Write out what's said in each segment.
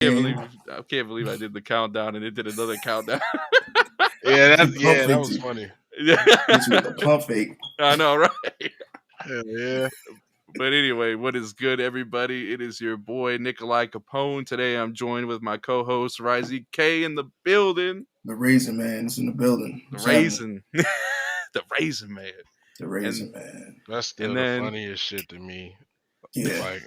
I can't believe I did the countdown and it did another countdown. That was funny. Yeah. Hit you with the pump fake. I know, right? Hell yeah. But anyway, what is good, everybody? It is your boy Nikolai Capone. Today I'm joined with my co-host Risey K in the building. The Raisin Man is in the building. The Raisin. The Raisin Man. The Raisin Man. That's still the funniest shit to me. Yeah. Like,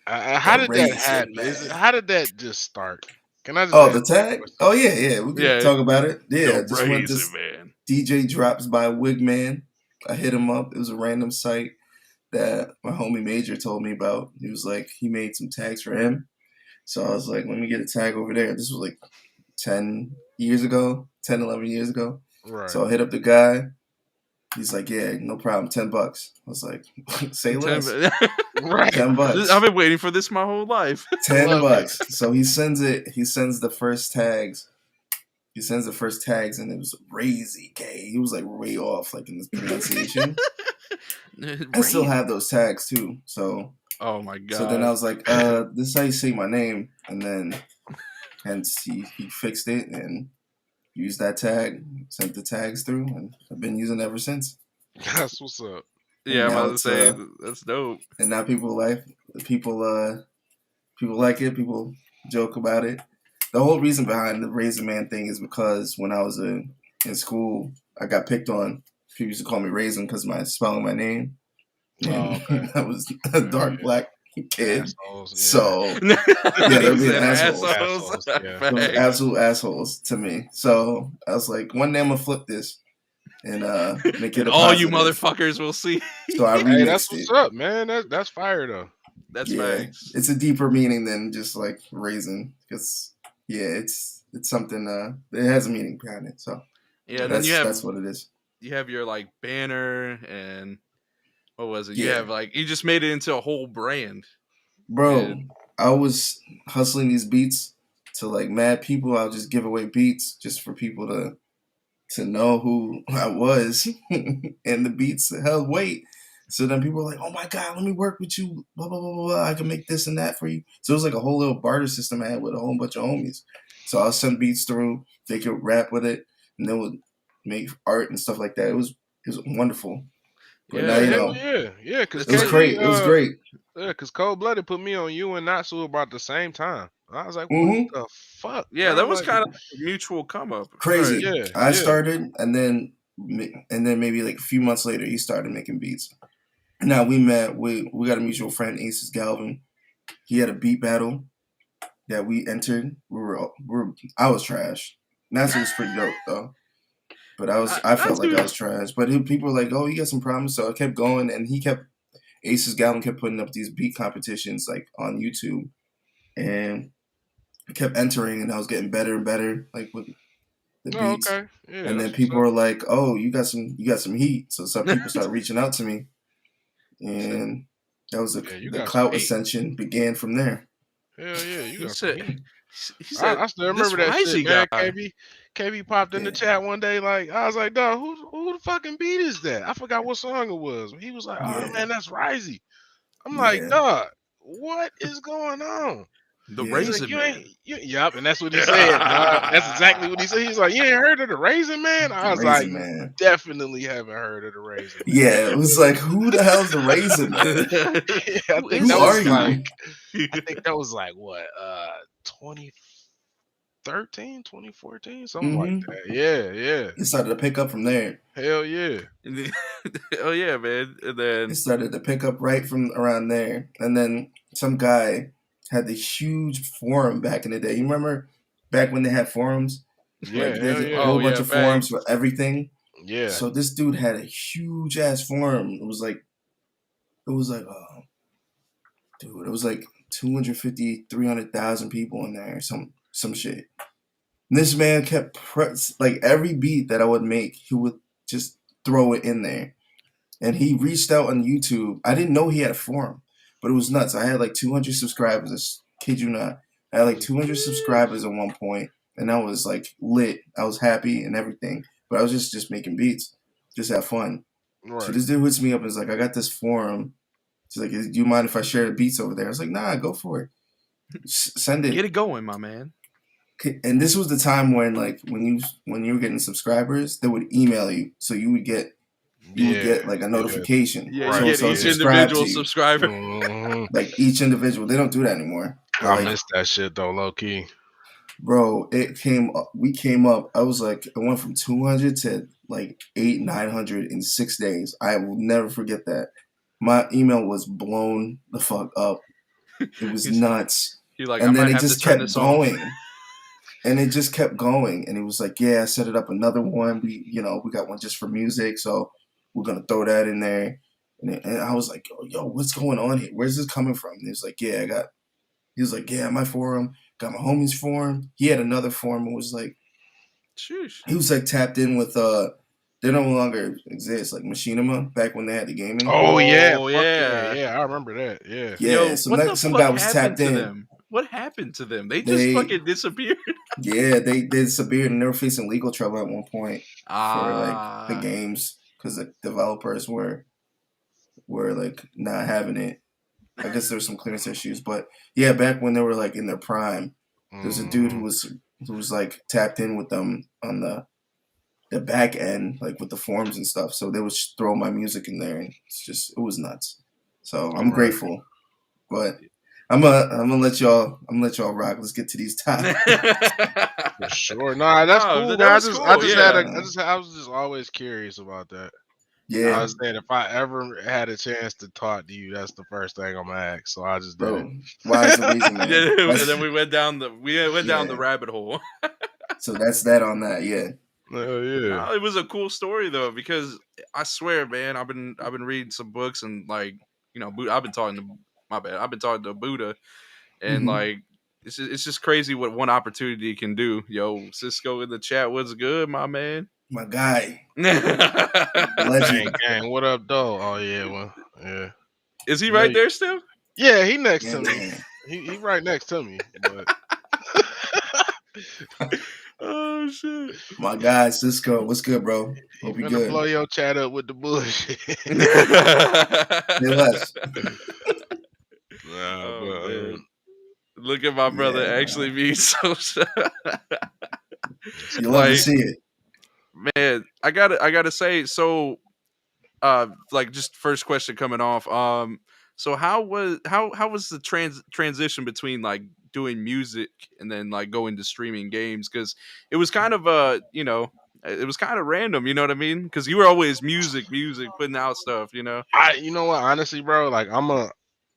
how did that happen? How did that just start? Can I just the tag? Oh yeah. We can talk about it. Yeah, I just went this man. DJ drops by Wigman. I hit him up. It was a random site that my homie Major told me about. He was like, he made some tags for him. So I was like, let me get a tag over there. This was like 11 years ago. Right. So I hit up the guy. He's like, yeah, no problem, $10. I was like, say less. Right. $10. I've been waiting for this my whole life. $10. So he sends the first tags. He sends the first tags, and it was Razy K. He was like way off, like in his pronunciation. I still have those tags too. So, oh my god. So then I was like, this is how you say my name, and then, he fixed it and used that tag, sent the tags through, and I've been using it ever since. That's what's up. Yeah, I'm about to say that's dope. And now people like it. People joke about it. The whole reason behind the Raisin Man thing is because when I was in school, I got picked on. People used to call me Raisin because my spelling my name. Okay. I was a dark black kid. Assholes, yeah. So they'd be assholes. Yeah. Those absolute assholes to me. So I was like, one day I'm gonna flip this and make it a all positive. You motherfuckers will see. So I remixed that's what's up, man. That's fire though. That's facts. It's a deeper meaning than just like raisin, because it's something. It has a meaning behind it. So yeah, that's what it is. You have your like banner and what was it? Yeah. You have like you just made it into a whole brand, bro. I was hustling these beats to like mad people. I'll just give away beats just for people to know who I was, and the beats held weight. So then people were like, "Oh my god, let me work with you, blah blah blah blah. I can make this and that for you." So it was like a whole little barter system I had with a whole bunch of homies. So I'll send beats through. They could rap with it, and they would make art and stuff like that. It was wonderful. But now, because it was great. It was great. Yeah, because Cold Blooded put me on you and Natsu about the same time. I was like, what the fuck? Yeah, that was kind of a mutual come up. Crazy. Right. I started, and then maybe like a few months later, he started making beats. Now we met. We got a mutual friend, Aces Galvin. He had a beat battle that we entered. I was trash. Natsu was pretty dope though. But I felt like I was trash. But people were like, "Oh, you got some problems." So I kept going, and Aces Galvin kept putting up these beat competitions like on YouTube, and I kept entering, and I was getting better and better, like with the beats. Okay. Yeah, and then people were like, "Oh, you got some heat." So some people started reaching out to me, and that was the clout ascension began from there. Hell yeah, you got some heat. I still remember that shit, man. KB popped in the chat one day, like I was like, "Dog, who the fucking beat is that?" I forgot what song it was. He was like, "Oh man, that's Risey." I'm like, "Dog, what is going on?" The Raisin Man. Yup, and that's what he said. That's exactly what he said. He's like, "You ain't heard of the Raisin Man?" I was like, Man. "Definitely haven't heard of the Raisin Man." Yeah, it was like, who the hell's the Raisin Man? I think that was like what, 2013, 2014, something like that. Yeah. It started to pick up from there. Hell yeah. Oh yeah, man. And then it started to pick up right from around there. And then some guy had the huge forum back in the day. You remember back when they had forums? Yeah, like, there's a whole bunch of forums for everything. Yeah. So this dude had a huge ass forum. It was like 250, 300,000 people in there, some shit. And this man kept like every beat that I would make, he would just throw it in there. And he reached out on YouTube. I didn't know he had a forum, but it was nuts. I had like 200 subscribers. I kid you not. I had like 200 subscribers at one point, and I was like lit. I was happy and everything, but I was just making beats, just have fun. Right. So this dude hits me up and is like, "I got this forum." He's like, "Do you mind if I share the beats over there?" I was like, "Nah, go for it." Send it. Get it going, my man. And this was the time when, like, when you were getting subscribers, they would email you, so you would get like a notification. Yeah, so, you get each individual subscriber. Like each individual. They don't do that anymore. I miss that shit though, low key. Bro, we came up. I was like, I went from 200 to like 900 in 6 days. I will never forget that. My email was blown the fuck up. It was nuts. You're like, and then it just kept going. And it just kept going. And it was like, yeah, I set it up another one. We got one just for music. So we're going to throw that in there. And I was like, yo, what's going on here? Where's this coming from? And he was like, my forum, got my homies forum. He had another forum and was like, Sheesh. He was like tapped in with, they no longer exist, like Machinima, back when they had the gaming. Oh, yeah. I remember that. Yeah. Yeah, some guy was tapped in. Them? What happened to them? They just fucking disappeared. Yeah, they disappeared and they were facing legal trouble at one point for like the games because the developers were like not having it. I guess there were some clearance issues, but yeah, back when they were like in their prime, there was a dude who was like tapped in with them on the back end, like with the forums and stuff. So they would throw my music in there, and it was nuts. So I'm grateful, but I'm gonna let y'all rock. Let's get to these topics. For sure. Nah, that's cool. I was just always curious about that. Yeah. I was saying if I ever had a chance to talk to you, that's the first thing I'm gonna ask. So I just did it. Why is the reason, man? And then we went down the rabbit hole. So that's that on that, yeah. Yeah. It was a cool story though, because I swear, man, I've been reading some books and like, I've been talking to Buddah, and like it's just crazy what one opportunity can do. Yo, Cisco in the chat, what's good, my man? My guy. Legend. Gang, what up, though? Oh yeah, well, yeah. Is he right there still? Yeah, he next to me. He right next to me. But... Oh shit. My guy, Cisco, what's good, bro? Hope you good. Blow your chat up with the bullshit. Look at my brother actually being so. You love to see it. Man, I gotta say, so like just first question coming off. So how was the transition between like doing music and then like going to streaming games? Because it was kind of it was kind of random, you know what I mean? Because you were always music, putting out stuff, you know. You know what, honestly, bro, like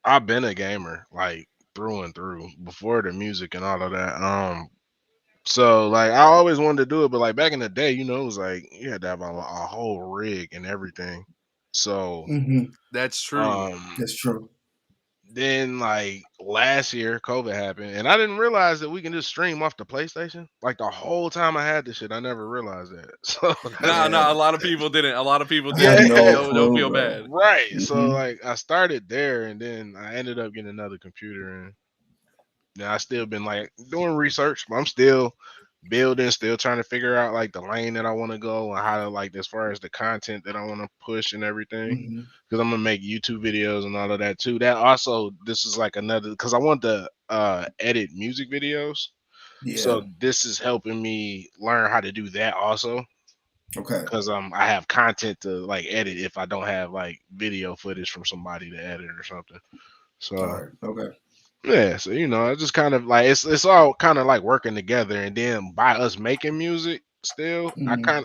I've been a gamer like through and through before the music and all of that. So like I always wanted to do it, but like back in the day, it was like you had to have a whole rig and everything. So that's true. That's true. Then like last year, COVID happened, and I didn't realize that we can just stream off the PlayStation. Like the whole time I had this shit, I never realized that. So no, a lot of people didn't. A lot of people didn't. Don't feel bad. Right. So like I started there, and then I ended up getting another computer, and now I still been like doing research, but I'm still building, still trying to figure out like the lane that I want to go and how to like as far as the content that I want to push and everything. Because I'm gonna make YouTube videos and all of that too. That also, this is like another, because I want to edit music videos. Yeah. So this is helping me learn how to do that also. Okay. Because I have content to like edit if I don't have like video footage from somebody to edit or something. So okay. Yeah, so it's just kind of like it's all kind of like working together, and then by us making music still,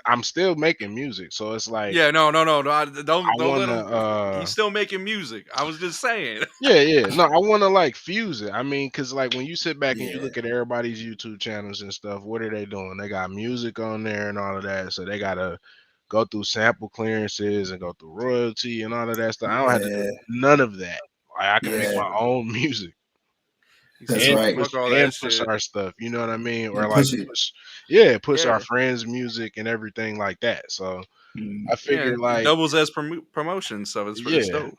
I'm still making music, so it's like don't let him. He's still making music. I was just saying. No, I want to like fuse it. I mean, because like when you sit back and you look at everybody's YouTube channels and stuff, what are they doing? They got music on there and all of that, so they gotta go through sample clearances and go through royalty and all of that stuff. I don't have to do none of that. Like I can make my own music. That's right. Push our stuff, you know what I mean? Or like push our friends' music and everything like that. So I figured like doubles as promotion, so it's pretty dope.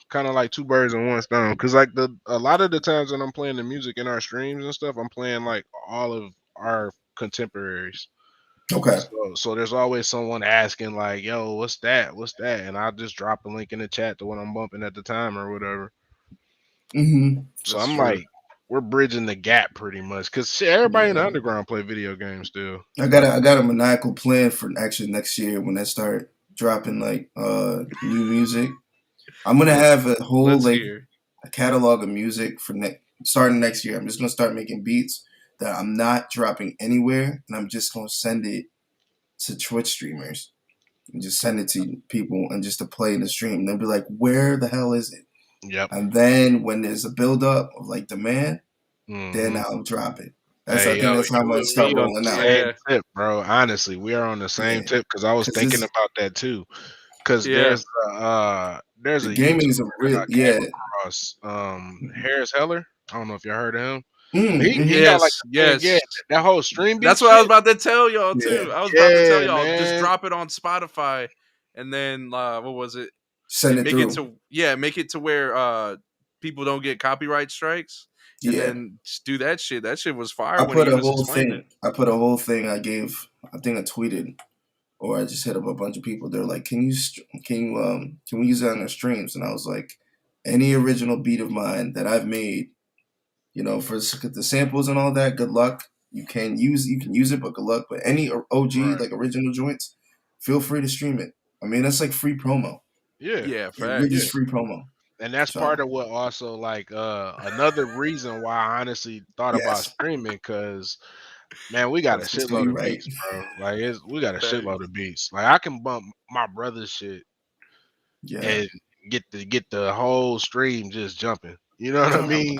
Kind of like two birds in one stone. Because like a lot of the times when I'm playing the music in our streams and stuff, I'm playing like all of our contemporaries. Okay. So there's always someone asking like, "Yo, what's that? What's that?" And I'll just drop a link in the chat to what I'm bumping at the time or whatever. Mm-hmm. So I'm like, we're bridging the gap pretty much because everybody in the underground play video games still. I got a maniacal plan for actually next year when I start dropping like new music. I'm gonna have a whole like a catalog of music for starting next year. I'm just gonna start making beats that I'm not dropping anywhere, and I'm just gonna send it to Twitch streamers and just send it to people and just to play in the stream. And they'll be like, "Where the hell is it?" Yep. And then when there's a buildup of like demand, then I'll drop it. I think that's how I'm gonna start rolling out. Same tip, bro. Honestly, we are on the same tip because I was thinking about that too. Because there's a gaming is a real across Harris Heller. I don't know if you heard of him. He got like that whole stream beat. That's what I was about to tell y'all too. I was about to tell y'all just drop it on Spotify and then what was it? Send it through. Make it to where people don't get copyright strikes. And then just do that shit. That shit was fire. I put a whole thing. I tweeted, or I just hit up a bunch of people. They're like, "Can we use it on our streams?" And I was like, "Any original beat of mine that I've made, for the samples and all that, good luck. You can use it, but good luck. But any OG like original joints, feel free to stream it. I mean, that's like free promo. Yeah, just free promo." And that's part of what also like another reason why I honestly thought about streaming because man, we got a shitload of beats, bro. Like we got a shitload of beats. Like I can bump my brother's shit and get the whole stream just jumping. You know what I mean?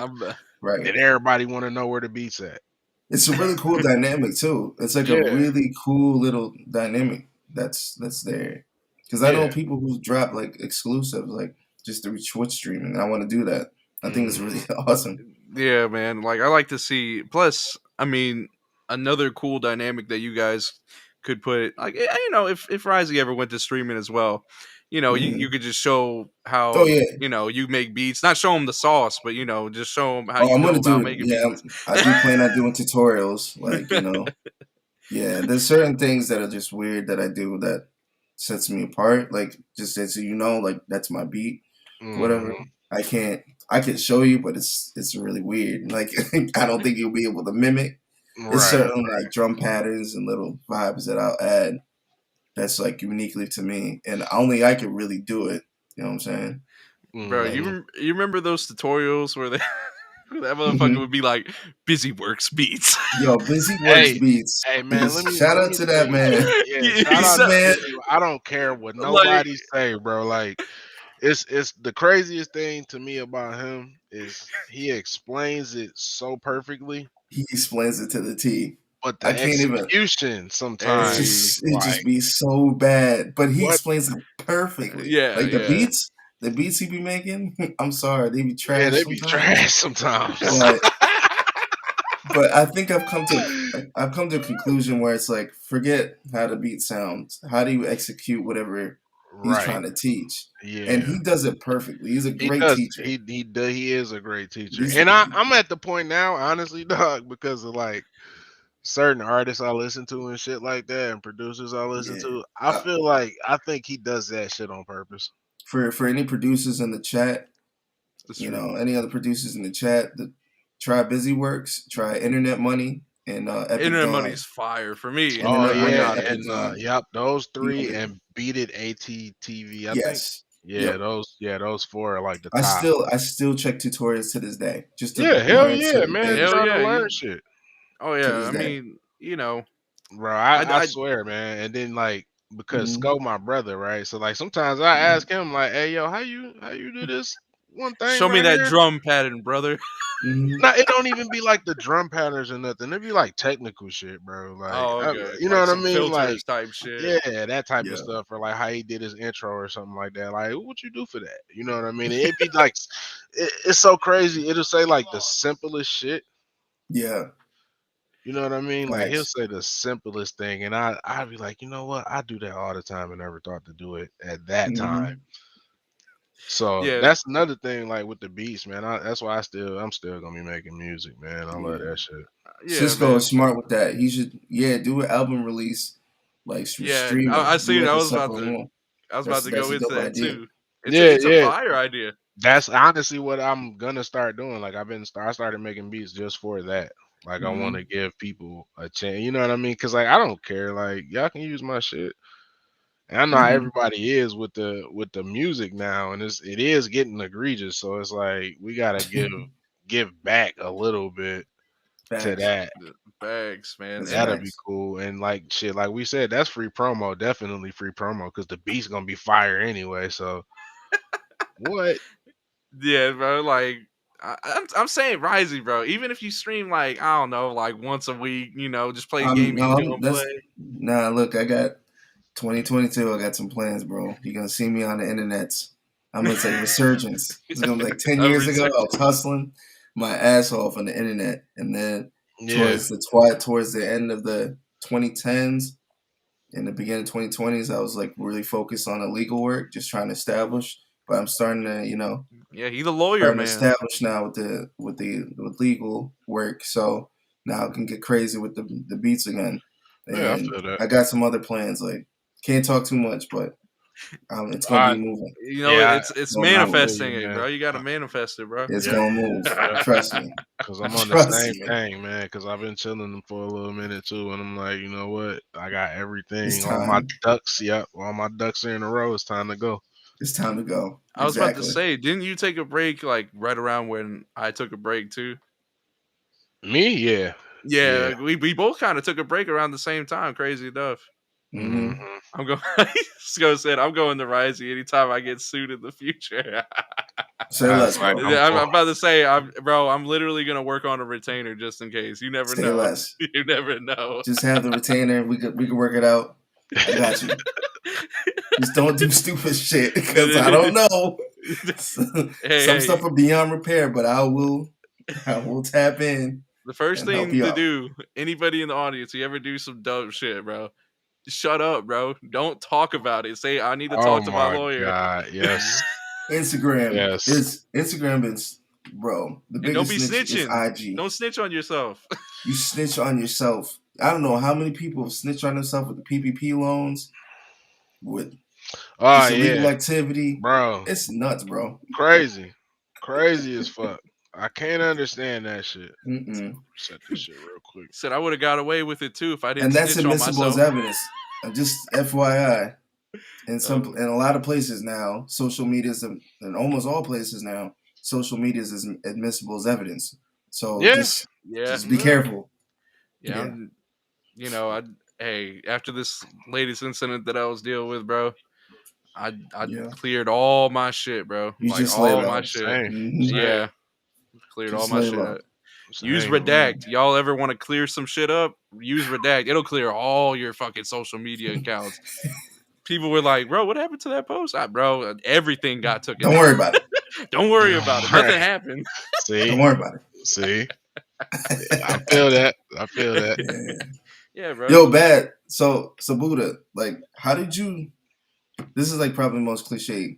Right. And everybody want to know where the beats at. It's a really cool dynamic too. It's like a really cool little dynamic that's there. Because I know people who drop like exclusives like just through Twitch streaming. I want to do that. I think it's really awesome. Yeah, man. Like I like to see. Plus, I mean, another cool dynamic that you guys could put, like if Risey ever went to streaming as well, you could just show how you make beats. Not show them the sauce, but just show them how you go about making beats. I do plan on doing tutorials, like there's certain things that are just weird that I do that sets me apart. Like just so like that's my beat. Whatever. I can show you, but it's really weird. Like I don't think you'll be able to mimic. There's certain like drum patterns and little vibes that I'll add that's like uniquely to me, and only I can really do it. You know what I'm saying? Bro, you remember those tutorials where that motherfucker would be like Busy Works Beats. Yo, Busy Works Beats. Hey man, shout out to that man. Shout out, man. I don't care what nobody say, bro. Like it's the craziest thing to me about him is he explains it so perfectly. He explains it to the T. But the execution sometimes it just be so bad. But he explains it perfectly. Yeah, like the beats he be making. I'm sorry, they be trash. Yeah, they be trash sometimes. But I think I've come to a conclusion where it's like, forget how the beat sounds. How do you execute whatever he's trying to teach? Yeah, and he does it perfectly. He's a great teacher. He is a great teacher. And I'm at the point now, honestly, dog, because of like certain artists I listen to and shit like that, and producers I listen to. I feel like I think he does that shit on purpose. For any producers in the chat, any other producers in the chat, try Busy Works, try Internet Money, and Epic Internet Dawn. Money's fire for me. Those three and Beat It ATTV. I think. Yeah, those four are like the top. I still check tutorials to this day. Just to hell yeah, man. Trying to learn shit. Oh yeah, I mean, bro, I swear, man. And then like because Sko my brother, right? So like sometimes I ask him like, "Hey, yo, how you do this one thing? Show me that drum pattern, brother." No, it don't even be like the drum patterns or nothing. It be like technical shit, bro. Like, you know what I mean? Like type shit. Yeah, that type of stuff, or like how he did his intro or something like that. Like, what you do for that? You know what I mean? It'd be like, it's so crazy. It'll say like the simplest shit. Yeah. You know what I mean? Like he'll say the simplest thing, and I'd be like, you know what? I do that all the time, and never thought to do it at that time. So that's another thing, like with the beats, man. That's why I'm still gonna be making music, man. I love that shit. Cisco is smart with that. He should, do an album release, like stream. I see it. I was about to go into that too. It's a fire idea. That's honestly what I'm gonna start doing. Like I started making beats just for that. Like I want to give people a chance. You know what I mean? Because like I don't care. Like y'all can use my shit. And I know how everybody is with the music now, and it is getting egregious. So it's like we gotta give back a little bit to Facts. that. Bags, man. That's And That'll be facts. cool. And like shit, like we said, that's free promo. Definitely free promo because the beat's gonna be fire anyway. So what? yeah, bro. Like I'm saying, Risey, bro. Even if you stream like I don't know, like once a week, just play a game you don't That's play. nah. Look, I got 2022. I got some plans, bro. You're gonna see me on the internet. I'm gonna say resurgence. It's gonna be like 10 A years ago. I resurgence. was hustling my ass off on the internet, and then Yeah. towards the end of the 2010s, in the beginning of 2020s, I was like really focused on illegal work, just trying to establish. But I'm starting to, Yeah, he's a lawyer, starting to man. establish now with legal work. So now I can get crazy with the beats again. Yeah, I And feel that. I got some other plans. Like can't talk too much, but it's gonna be moving. Yeah, It's Gonna move. I feel you, manifesting it, man. bro. You got to manifest it, bro. It's Yeah, gonna move. yeah. Trust me. Cause I'm on the Trust same me. thing, man. Cause I've been chilling for a little minute too, and I'm like, you know what? I got It's everything. All my time. ducks, yep. All my ducks are in a row. It's time to go. It's time to go. I was about to Exactly. say, didn't you take a break like right around when I took a break too? Me, yeah, Yeah, yeah. like, we both kind of took a break around the same time. Crazy enough. Mm-hmm. I'm going. Sco said, "I'm going to Risey anytime I get sued in the future." Say less, Like bro. I'm about to say, I'm literally gonna work on a retainer just in case. You never Say know. less. You never know. Just have the retainer. We could work it out. I got you. Just don't do stupid shit because I don't know. Some stuff hey, are beyond repair, but I will tap in the first and help thing you to out. do, anybody in the audience, you ever do some dope shit, bro? Shut up, bro. Don't talk about it. Say, I need to oh talk to my my lawyer. god, yes, Instagram is, bro. The And don't biggest be snitch is snitching. IG. Don't snitch on yourself. You snitch on yourself. I don't know how many people have snitched on themselves with the PPP loans, with oh just illegal yeah, activity. bro, It's nuts, bro. crazy as fuck. I can't understand that shit. Mm-mm. Set this shit real quick. Said I would have got away with it too if I didn't And that's snitch on admissible as myself. evidence. Just FYI. In Oh. a lot of places now, social media is in almost all places now, social media is admissible as evidence. So Yeah, just Yeah. be careful. Yeah. Hey, after this latest incident that I was dealing with, bro, I Yeah. cleared all my shit, bro. You Like just lay all my low. shit. same, Mm-hmm. same, Yeah. Cleared all Just my lay shit low. out. Use same. Redact. Y'all ever want to clear some shit up? Use Redact. It'll clear all your fucking social media accounts. People were like, bro, what happened to that post? Bro, everything got taken Don't down. worry about it. Don't worry about it. Nothing Right. happened. Don't See, worry about it. see, I feel that. I feel that. Yeah. Yeah, bro. Yo, bad. So Buddha, like, how did you? This is like probably the most cliche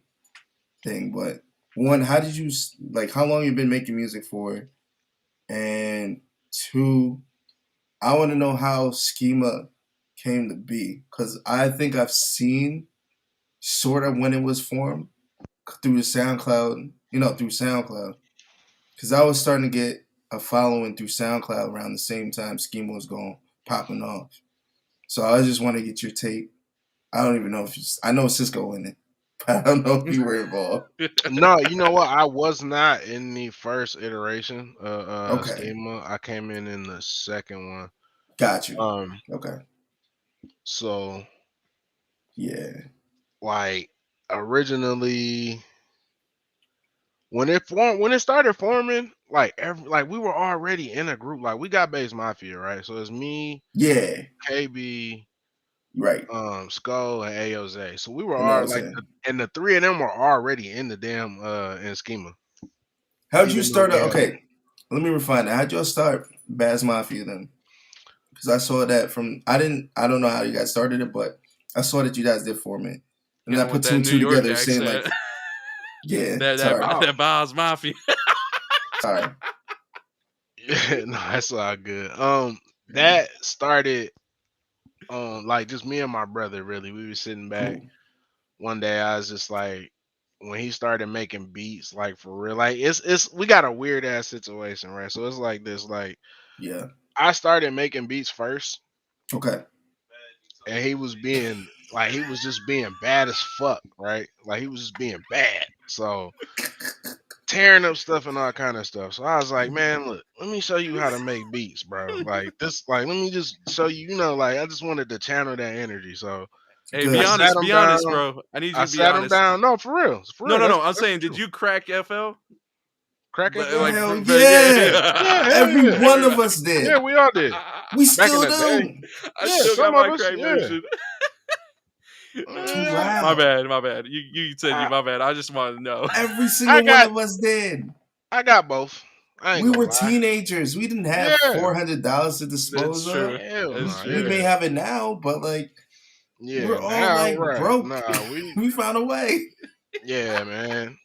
thing, but one, how did you like? How long you been making music for? And two, I want to know how Schema came to be, because I think I've seen sort of when it was formed through the SoundCloud, through SoundCloud, because I was starting to get a following through SoundCloud around the same time Schema was going popping off. So I just want to get your take. I don't even know if I know Cisco in it, but I don't know if you were involved. No, you know what? I was not in the first iteration Okay, schema. I came in the second one. got you. Um, Okay, so yeah, like originally when it started forming, like we were already in a group. Like we got Base Mafia, right? So it's me, yeah, KB, right. Skull, and AOZ. So we were And that all was like it. and the three of them were already in the damn in schema. How'd you Even though start? we had Okay, let me refine that. How'd y'all start Baz Mafia then? Because I saw that from I don't know how you guys started it, but I saw that you guys did form it, and Hit I him with put two that and New two York together, saying like, accent. yeah, that sorry, that that Bob's Mafia. sorry, yeah, no, that's all good. That started like just me and my brother really. We were sitting back cool, one day. I was just like when he started making beats, like for real, like it's we got a weird ass situation, right? So it's like this, like Yeah. I started making beats first, Okay. and he was being like he was just being bad as fuck, right? Like he was just being bad. So tearing up stuff and all kind of stuff. So I was like, man, look, let me show you how to make beats, bro. Like this, like let me just show you, like I just wanted to channel that energy. So Hey, Good. I sat be him honest, down. bro. I need you I to be sat him honest. down. No, for real, for No, real. no, That's no. I'm that's saying, did true. you crack FL? Crack FL? Like, Hell Yeah, yeah. hell Every yeah, one of us did. yeah. We all did We back in still the day. do. I Yeah, still got some of my us. crack Yeah. version. Too Yeah, My loud. bad, my bad. You said you I, my bad. I just wanted to know. Every I single one got of us did. I got both. I ain't We gonna were lie. teenagers. We didn't have Yeah. $400 to That's dispose true. of. Hell That's no. We true. may Yeah. have it now, but like we're Yeah. all Now, like right. broke. Nah, we. We found a way. Yeah, man.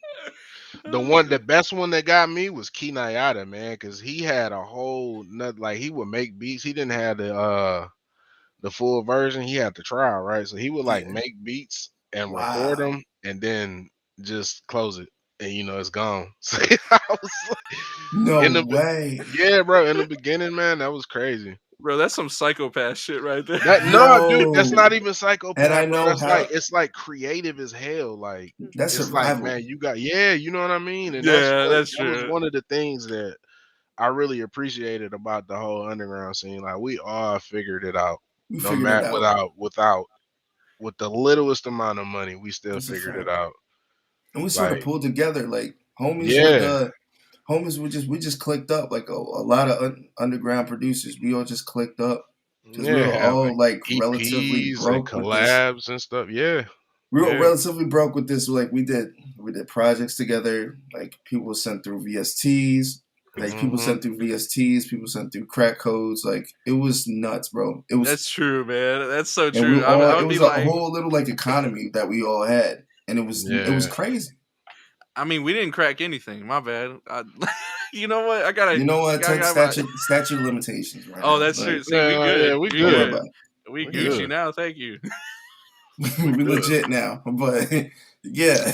The best one that got me was Kinayata, man, because he had a whole nut. Like he would make beats. He didn't have the full version. He had the trial, right? So he would like Yeah. make beats and record Wow. them, and then just close it, and it's gone. So I was like, No in the way. yeah, bro. In the beginning, man, that was crazy. Bro, that's some psychopath shit right there. That no, dude, that's Yo. not even And I psychopath, bro. know That's like how it's like creative as hell. Like that's it's like, survival. man, you got you know what I mean? And Yeah, that's that was true. one of the things that I really appreciated about the whole underground scene. Like we all figured it out. We No figured it matter out. with the littlest amount of money, we still That's a figured it fact. out. And we sort of Like, pulled together. Like yeah, homies would we just clicked up like a lot of underground producers. We all just clicked up because we yeah, were have all like relatively EPs and broke with this. collabs and stuff. Yeah, We were yeah. relatively broke with this. Like we did projects together. Like people sent through VSTs. Like people Hmm. sent through VSTs. People sent through crack codes. Like it was nuts, bro. It was, That's true, man. That's so and we true. all. I It would be was a like, whole little like economy that we all had, and it was Yeah. crazy. I mean, we didn't crack anything. My bad. You know what? I gotta. You know what? I got my. Statute of limitations right Oh, now. that's Like, true. See, we Yeah, good. yeah, we We don't worry good. good. about it. We We Gucci good. now. Thank you. We We good. legit now, but yeah,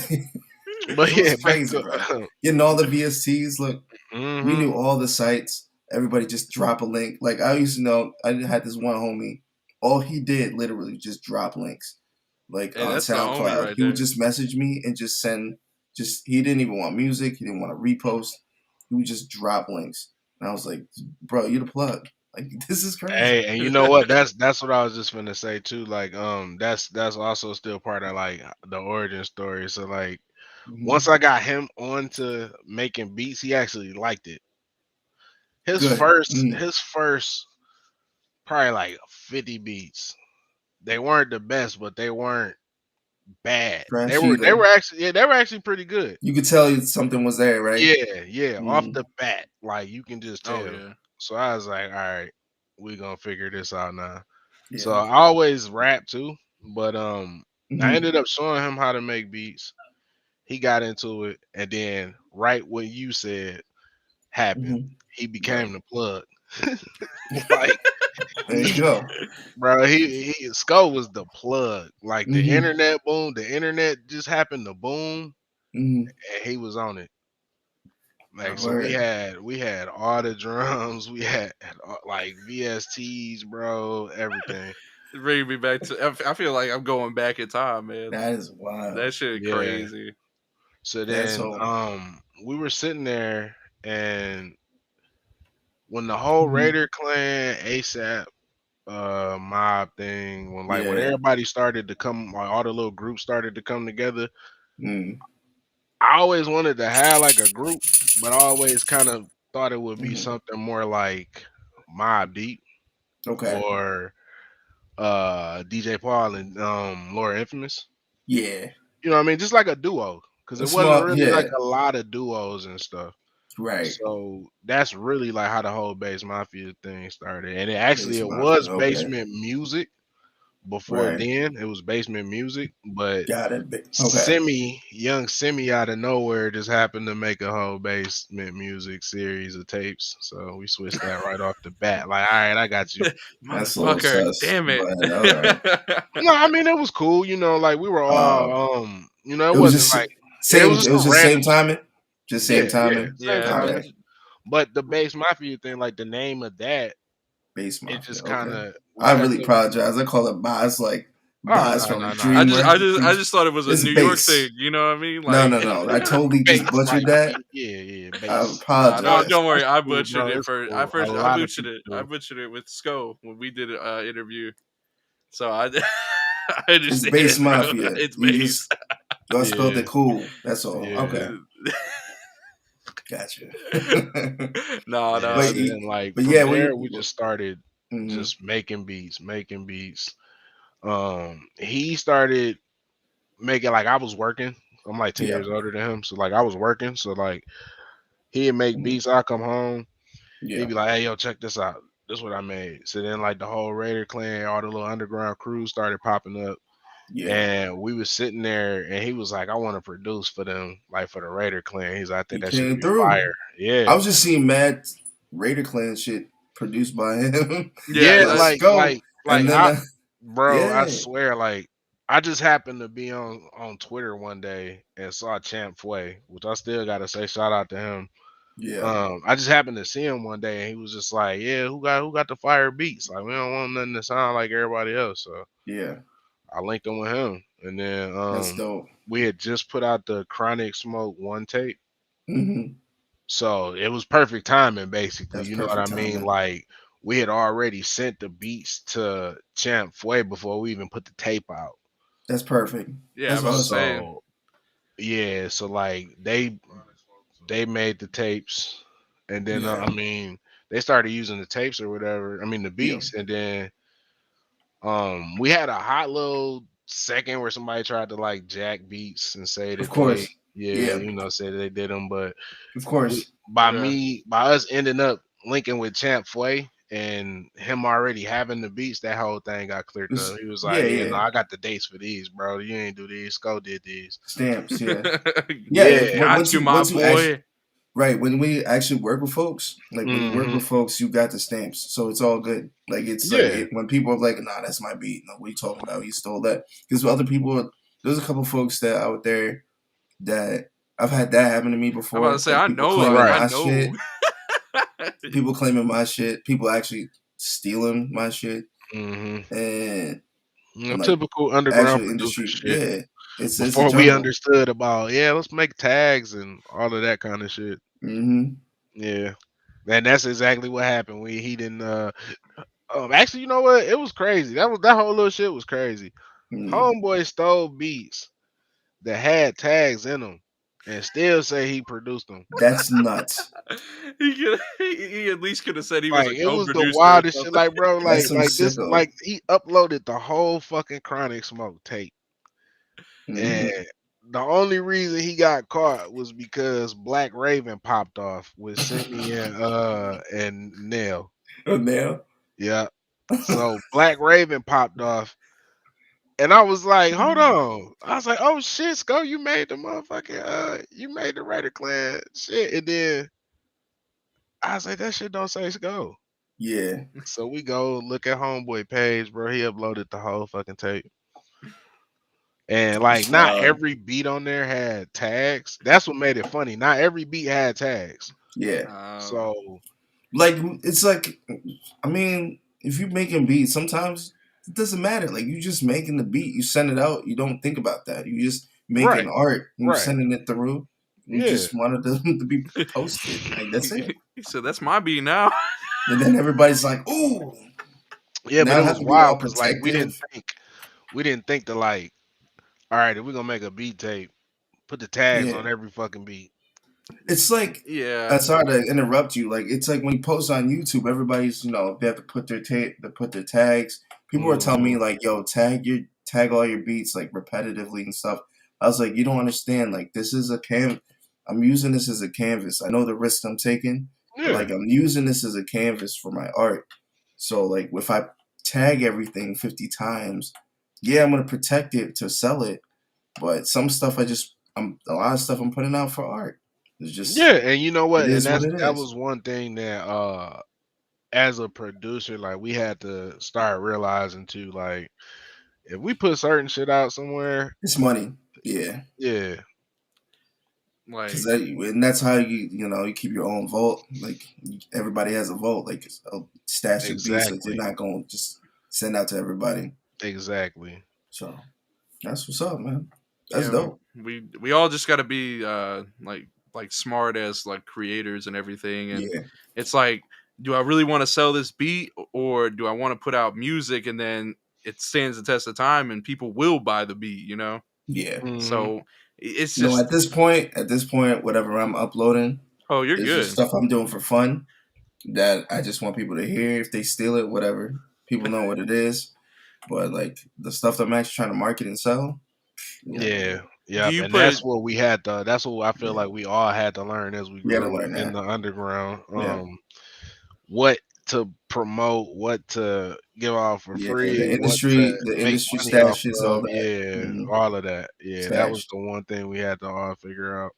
But it yeah, was back crazy, bro. up. Getting all the VSTs. Look, we Hmm. knew all the sites. Everybody just drop a link. Like I used to know. I had this one homie. All he did literally just drop links, like Hey, on that's the homie SoundCloud. right He would there. just message me and just send. Just he didn't even want music. He didn't want to repost. He would just drop links, and I was like, "Bro, you the plug. Like this is crazy." Hey, and you know what? That's what I was just gonna say too. Like, that's also still part of like the origin story. So like, Hmm. once I got him onto making beats, he actually liked it. His Good. first, his first, probably like 50 beats. They weren't the best, but they weren't bad. They Trash were, they either. were actually, yeah, they were actually pretty good. You could tell something was there, right? Yeah, yeah, off Mm, the bat, like you can just Oh tell. yeah. So I was like, all right, we gonna figure this out now. So yeah. I always rap too, but I Hmm. ended up showing him how to make beats. He got into it, and then right what you said happened. Hmm. He Right. became the plug. Like There you go. bro, he Skull was the plug. Like the Hmm. internet boom, the internet just happened to boom, Hmm. and he was on it. Like so, we Word. had all the drums, we had like VSTs, bro, everything. Bring me back to. I feel like I'm going back in time, man. That is wild. That shit Yeah. crazy. So That's then, so. we were sitting there, and when the whole Mhm. Raider Clan ASAP mob thing, when Yeah. everybody started to come, like all the little groups started to come together, Mm. I always wanted to have like a group, but I always kind of thought it would be Hmm. something more like Mob Deep Okay. or DJ Paul and Laura Infamous. Yeah. You know what I mean? Just like a duo. Because A it wasn't small. really like Yeah. a lot of duos and stuff. Right. So that's really like how the whole Bass Mafia thing started. And it Base was Mafia. Okay. basement music before Right. then. It was basement music, but Got it. Okay. young Simi out of nowhere just happened to make a whole basement music series of tapes. So we switched that right off the bat. Like, all right, I got you. That's a little Motherfucker. sus, Damn it. but all right. No, I mean it was cool, like we were Um, all it it was wasn't just like Same. just It was some just same random shit. timing. Just same timing. Same Yeah, time. Okay. But the Bass Mafia thing, like the name of that, Bass it Mafia. just kind Okay. of we I kept really it. apologize. I call it Boz, like Oh Boz from I no. just, Dreamweaver. I just, I just thought it was a It's New York bass. thing. You know what I mean? No, Like, no, no. I totally just Bass, butchered like I that. mean, yeah, I bass. nah, don't, apologize. don't worry. It's I cool, butchered bro. it It's first. cool. A I lot of butchered it. I people. butchered it with Sko when we did an interview. So I, I It's Bass understand, bro. Mafia. It's You bass. just y'all spelled Yeah, it cool. That's all. yeah, Okay, gotcha. No, yeah. but no. And then like but from yeah, there, we just started mhm. just making beats, He started making like I was working. I'm like 10 Yeah, years older than him, so like I was working. So like he'd make mhm. beats. I come home, he'd Yeah, be like, "Hey, yo, check this out. This is what I made." So then like the whole Raider clan, all the little underground crews started popping up. yeah. And we was sitting there, and he was like, "I want to produce for them, like for the Raider Clan." He's like, "I think He that should came be through. fire." Yeah, I was just seeing mad Raider Clan shit produced by him. Yeah, yeah, With that, Scope, like and then I, bro, I yeah, swear, like I just happened to be on Twitter one day and saw Champ Fway, which I still gotta say shout out to him. yeah, I just happened to see him one day, and he was just like, "Yeah, who got the fire beats? Like we don't want nothing to sound like everybody else." So yeah. I linked him with him, and then That's dope. we had just put out the Chronic Smoke one tape, Hmm. so it was perfect timing, basically. That's You know what I perfect mean? timing. Like we had already sent the beats to Champ Fway before we even put the tape out. That's perfect. yeah, I That's was about to awesome. say. So yeah, so like they made the tapes, and then Yeah, I mean they started using the tapes or whatever. I mean the yeah. beats, and then we had a hot little second where somebody tried to like jack beats and say Of that they, course. yeah, Yeah, you know, say that they did them, but of we, course. Yeah, by us ending up linking with Champ Fway and him already having the beats, that whole thing got cleared up. He was Yeah, like, "Yeah, no, yeah. I got the dates for these, bro. You ain't do these. Sko did these." Stamps. Yeah, yeah. Yeah. got you, my Once you actually boy. right when we actually work with folks, like when you work Hmm. with folks, you got the stamps, so it's all good. Like it's like Yeah. when people are like, "Nah, that's my beat." No, what are you talking about? You stole that. Because other people, there's a couple folks that out there that I've had that happen to me I'm about to before. say, Like I people know, claiming Right. I my know. shit, people claiming my shit, people actually stealing my shit, Hmm. and You know, and like typical underground actual producer industry, shit. yeah, it's a Before we jungle. understood about, yeah, let's make tags and all of that kind of shit. Hmm. Yeah. And that's exactly what happened. He didn't actually, you know what? It was crazy. That whole little shit was crazy. Mm. Homeboy stole beats that had tags in them and still say he produced them. That's nuts. He at least could have said he was Like a it was the co-producer or wildest shit. something. Like, bro, That's some like this, sicko. like he uploaded the whole fucking Chronic Smoke tape. And Hmm. the only reason he got caught was because Black Raven popped off with Simi and Nail. Oh, now. Yeah. So Black Raven popped off. And I was like, hold on. I was like, oh shit, Sko, you made the motherfucking you made the Raider Clan shit. And then I was like, that shit don't say Sko. Yeah, So we go look at Homeboy page, bro. He uploaded the whole fucking tape. And like it's not wild. every beat on there had tags. That's what made it funny. Not every beat had tags. Yeah, Um, So like it's like, I mean, if you're making beats, sometimes it doesn't matter. Like you just making the beat, you send it out. You don't think about that. You just making right, art. You right. sending it through. You Yeah. just wanted to be posted. Like that's it. he said, "That's my beat now." And then everybody's like, "Ooh!" Yeah, but Now it I have was to be all wild because like protective. we didn't think to like, all right, if we're gonna make a beat tape, put the tags Yeah, on every fucking beat. it's like, Yeah. I'm sorry to interrupt you. Like it's like when you post on YouTube, everybody's they have to put their they put their tags. People are telling Hmm. me like, "Yo, tag all your beats like repetitively and stuff." I was like, "You don't understand. Like this is a I'm using this as a canvas. I know the risk I'm taking, but Yeah. like I'm using this as a canvas for my art. So like if I tag everything 50 times, yeah, I'm gonna protect it to sell it. But some stuff I'm a lot of stuff I'm putting out for art. It's Yeah, just and you know it what? And is what it that is. was one thing that as a producer, like we had to start realizing too, like if we put certain shit out somewhere, It's money. Yeah. yeah, Like, and that's how you keep your own vault. Like everybody has a vault, like a stash of beats that you're Exactly. not gonna just send out to everybody. Exactly. So that's what's up, man. That's yeah, dope. we all just got to be like smart as like creators and everything, and Yeah, it's like, do I really want to sell this beat, or do I want to put out music and then it stands the test of time and people will buy the beat, yeah. Mm-hmm. So it's No, just, at this point, whatever I'm uploading oh, you're is just good. stuff I'm doing for fun. That I just want people to hear. If they steal it, whatever. People know what it is. But like the stuff that I'm actually trying to market and sell, Yeah. Do Yep. you And put that's what we had to. That's what I feel like we all had to learn as we we got to grew learn in that. the underground. Yeah, What to promote, what to give off for yeah. free, what to The make industry money off stashes, all of. that. Yeah, Mm-hmm. all of that. Yeah, that was Stash. the one thing we had to all figure out.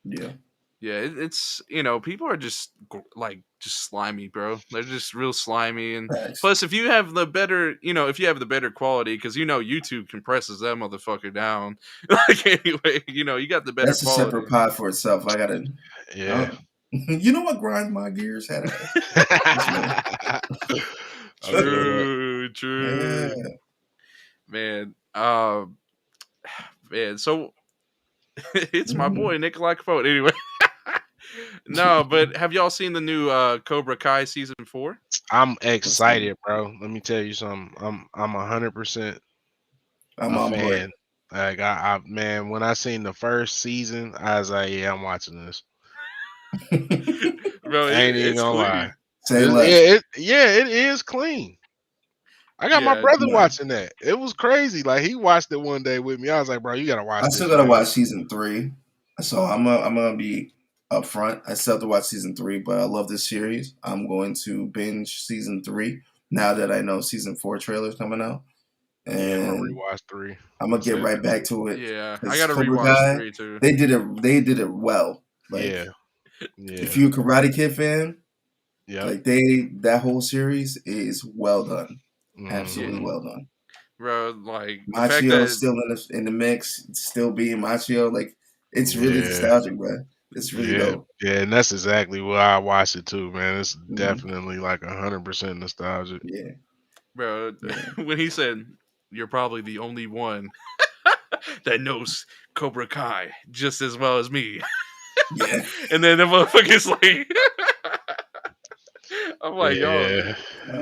Yeah. yeah, it's people are just like just slimy, bro. They're just real slimy, and Facts. plus, if you have the better, if you have the better quality, because YouTube compresses that motherfucker down. Like, anyway, you got the better That's a separate quality. pod for itself. I gotta. Yeah. You know what grinds my gears? Had a I feel that. True, yeah. true, man. Man. So it's my Mm-hmm. boy Nikolai Capone. Anyway, no, but have y'all seen the new Cobra Kai season 4? I'm excited, bro. Let me tell you something. I'm 100% I'm a on board. fan. Like man, when I seen the first season, I was like, yeah, I'm watching this. Bro, I ain't even it's gonna lie. clean. Say less. It is clean. I got my Yeah, brother No, watching that. It was crazy. Like he watched it one day with me. I was like, bro, you gotta watch I this, still gotta man. watch season 3. So I'm gonna be upfront. I still have to watch season 3, but I love this series. I'm going to binge season 3 now that I know season 4 trailer's coming out, Yeah, I'm gonna and rewatch 3. I'm You gonna get said right that back too. to it yeah. I because gotta Cobra rewatch Kai 3 too. they did it well. Like Yeah, yeah, if you're a Karate Kid fan, yep. like that whole series is well done, Yeah, absolutely Mm-hmm. well done. bro. Like the fact Machio that still in the mix, still being Machio. Like it's really Yeah, nostalgic, bro. It's really yeah, dope. yeah, and that's exactly why I watched it too, man. It's Mm-hmm. definitely like 100% nostalgic. Yeah, bro, yeah, when he said you're probably the only one that knows Cobra Kai just as well as me, yeah. and then the motherfucker's like, I'm like, yo, Yeah,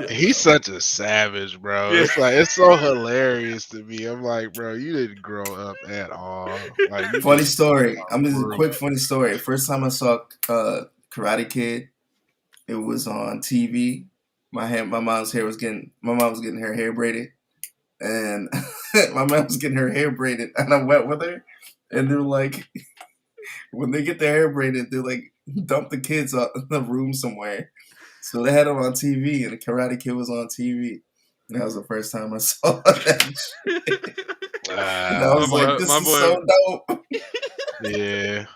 he's Bro. such a savage, bro. yeah, It's like it's so hilarious to me. I'm like, bro, you didn't grow up at all. Like you Funny just story. I'm just a grew. quick funny story. First time I saw Karate Kid, it was on TV. My mom was getting her hair braided, and my mom was getting her hair braided, and I went with her, and they're like, when they get their hair braided, they're like, dump the kids out in the room somewhere. So they had it on TV, and the Karate Kid was on TV. And that was the first time I saw that shit. And I Ah, was like, this my is boy, so dope. yeah,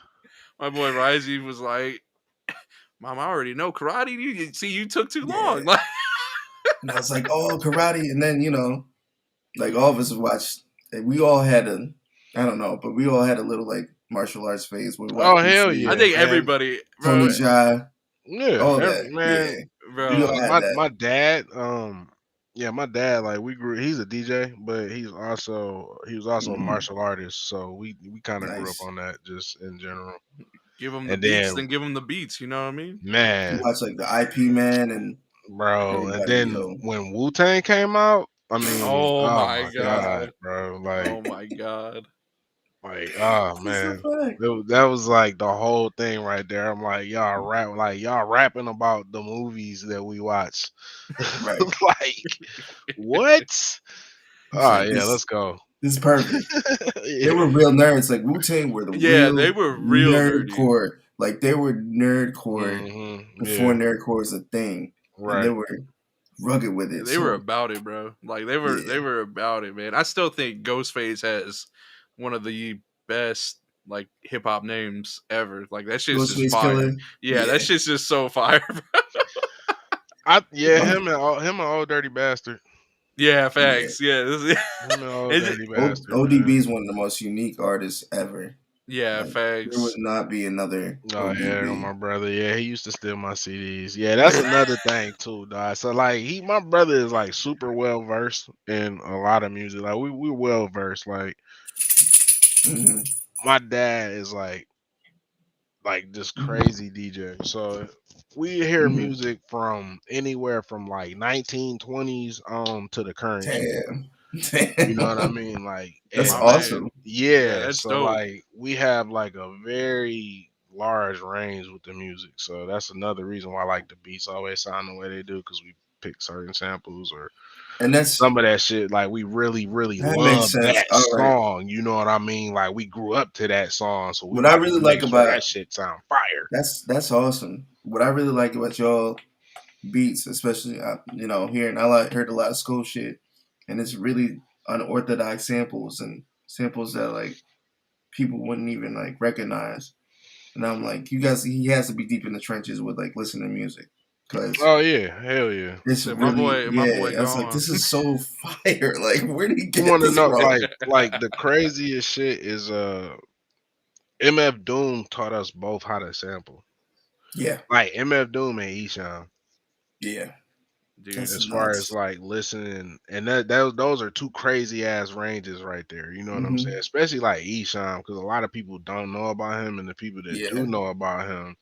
my boy Risey was like, Mom, I already know karate. See, you took too Yeah. long. Like, And I was like, oh, karate. And then, like all of us watched, we all had I don't know, but we all had a little like martial arts phase. We oh watched Bruce hell Lee, I yeah, think man. everybody, Tony bro, Jaa, Yeah, all that. man. Yeah. We bro. all had that. My dad, yeah, my dad, like we grew. He's a DJ, but he was also a Mhm. martial artist. So we kind of grew up Nice. on that just in general. Give them the And beats, then, then give them the beats. You know what I mean? We man, watched like the IP Man and bro, and everybody, then when Wu Tang came out, I mean, Oh oh my my god, god. bro, Oh my god. oh That's a man, fact. that was like the whole thing right there. I'm like, y'all rapping about the movies that we watch, Right. like what? It's Oh like yeah, this let's go. this is perfect. They Yeah. were real nerds. Like Wu Tang were the Yeah, they real were real nerdy. nerdcore. Like they were nerdcore before Yeah. nerdcore was a thing. And they Right. were rugged with it. They were So about it, bro. Like they yeah. were about it, man. I still think Ghostface has one of the best like hip hop names ever. Like that shit's just Ghostface fire. Killer. Yeah, that Yeah. shit's just so fire. Bro. Him and old dirty bastard. Yeah, Yeah. facts. Yeah, Him and old is it, dirty bastard, man. ODB is one of the most unique artists ever. Yeah, Like there would facts. not be another Oh yeah, ODB. my brother. Yeah, he used to steal my CDs. Yeah, that's another thing too, dog. So like my brother is like super well versed in a lot of music. Like we well versed. Like Hmm. my dad is like this crazy DJ. So we hear Hmm. music from anywhere from like 1920s to the current shit. Damn. You know what I Damn. mean? Like, That's My and awesome. man. Yeah, yeah, that's so dope. like we have like a very large range with the music. So that's another reason why like the beats always sound the way they do because we pick certain samples or And some of that shit. Like we really, really that makes love sense. that All right. song. You know what I mean? Like we grew up to that song, so we What I about to really like make sure about that shit sound fire. that's awesome. What I really like about y'all beats, especially hearing heard a lot of school shit, and it's really unorthodox samples and samples that like people wouldn't even like recognize. And I'm like, you guys, he has to be deep in the trenches with like listening to music because Oh yeah, hell yeah. it's Said really my boy I was like, gone. this is so fire. Like, where did he You get want to this know from? like the craziest shit is MF Doom taught us both how to sample. Yeah, Like MF Doom and Esham, yeah, Dude. that's as far as nuts. like listening, and those are two crazy ass ranges right there. You know what I'm saying? Hmm. Especially like Esham, because a lot of people don't know about him, and the people that Yeah, do know about him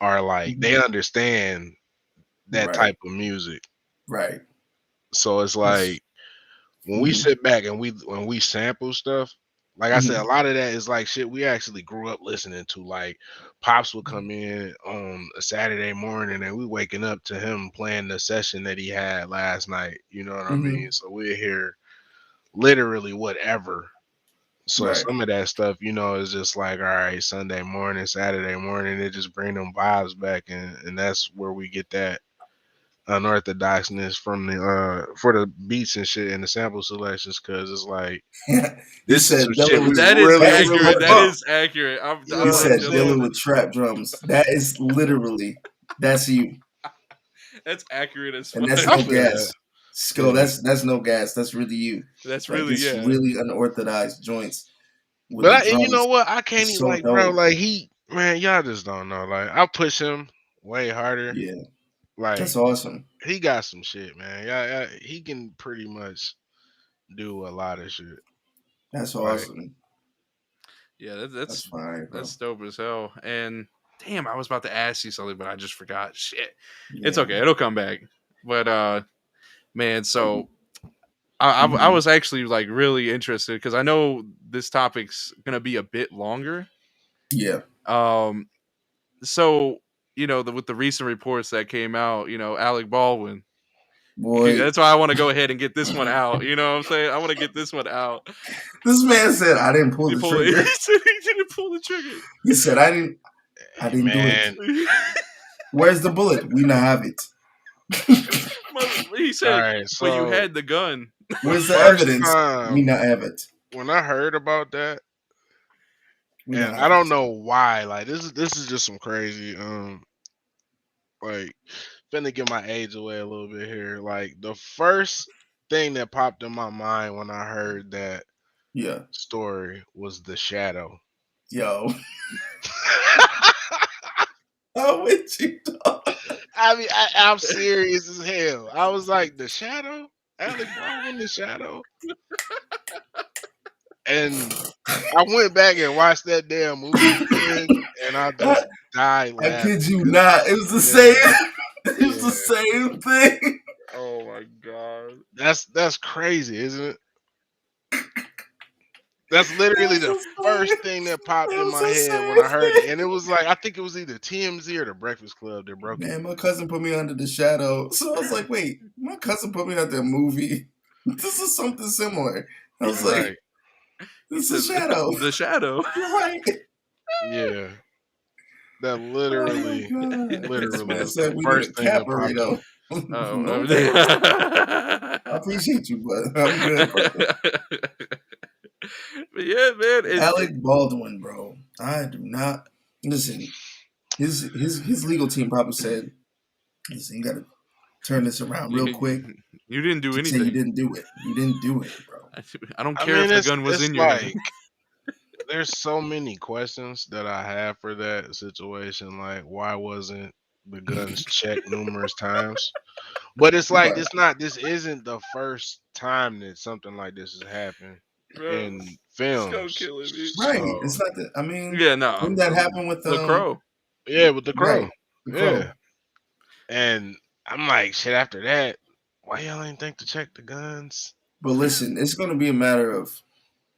are like they hmm, understand that right, type of music. right. So it's That's, like when we hmm, sit back and when we sample stuff, like I said, a hmm, lot of that is like shit we actually grew up listening to. Like Pops would come in on a Saturday morning and we waking up to him playing the session that he had last night. You know what I hmm, mean? So we're here literally whatever. So right. some of that stuff, is just like, all right, Sunday morning, Saturday morning, it just bring them vibes back, and that's where we get that unorthodoxness from the for the beats and shit and the sample selections because it's like You this is said some shit dealing we with That is that is really accurate. That okay. bump. is accurate. You You know I'm what with I'm said you dealing there. saying? with trap drums. That is literally that's you, That's accurate as and fuck. that's I no feel that. gas. Skull, Yeah. that's no gas. That's really you. That's Like really it's yeah. really unorthodox joints with But the and you know drums. what? I can't It's even so like, bro, dope. like man, y'all just don't know. Like I push him way harder. Yeah, Like that's awesome. he got some shit, man. Yeah, he can pretty much do a lot of shit. That's Like awesome. Yeah, That's fine, bro. that's dope as hell. And damn, I was about to ask you something, but I just forgot. Shit. It's Yeah. okay. It'll come back. But man, so I Hmm. was actually like really interested because I know this topic's gonna be a bit longer. Yeah. Um, so with the recent reports that came out, Alec Baldwin. Boy, That's why I want to go ahead and get this one out. You know what I'm saying? I want to get this one out. this man said I didn't pull He the pulled. He trigger. said he didn't pull the trigger. He said I hey, didn't do it. man. Where's the bullet? We not have it. He All said, right, "But you so had the gun." the Where's the first evidence? We time not have it. when I heard about that, We and not I have don't it. know why, like this is just some crazy like finna give my age away a little bit here. Like the first thing that popped in my mind when I heard that Yeah. story was the shadow. Yo. How would you talk? I mean, I'm serious as hell. I was like, the shadow, Alec Baldwin, the shadow, and I went back and watched that damn movie again, and I I, just died I kid laughing you because, not. It was the same. yeah, It was the yeah, same thing. Oh my god! that's crazy, isn't it? That's literally It was the the first same. thing that popped It in was my the head when I heard same it, thing. and it was like I think it was either TMZ or the Breakfast Club that broke it. Man, my cousin put me under the shadow. So I was like, wait, my cousin put me under a movie. This is something similar. I was like, Right? He this said, is shadow. "The shadow." You're right. Yeah. That Oh my literally, god. This literally man was the said we need a first thing that popped in. caparito. Oh. No thanks. I appreciate you, but I'm good, brother. But yeah, man. Alec Baldwin, bro. I do not listen. His legal team probably said, "Listen, you got to turn this around real quick You didn't do to say you anything. didn't do it. You didn't do it, bro." I don't I care mean, if the gun was it's in your hand. like there's so many questions that I have for that situation. Like, why wasn't the guns checked numerous times? But it's like Right. this isn't the first time that something like this has happened Bro, in it's gonna films. kill me. Right. So It's not that. I mean, Yeah, no, didn't that happen with the Crow. yeah, with the Crow. right, the Crow? Yeah. And I'm like, shit, after that, why y'all ain't think to check the guns? But listen, it's gonna be a matter of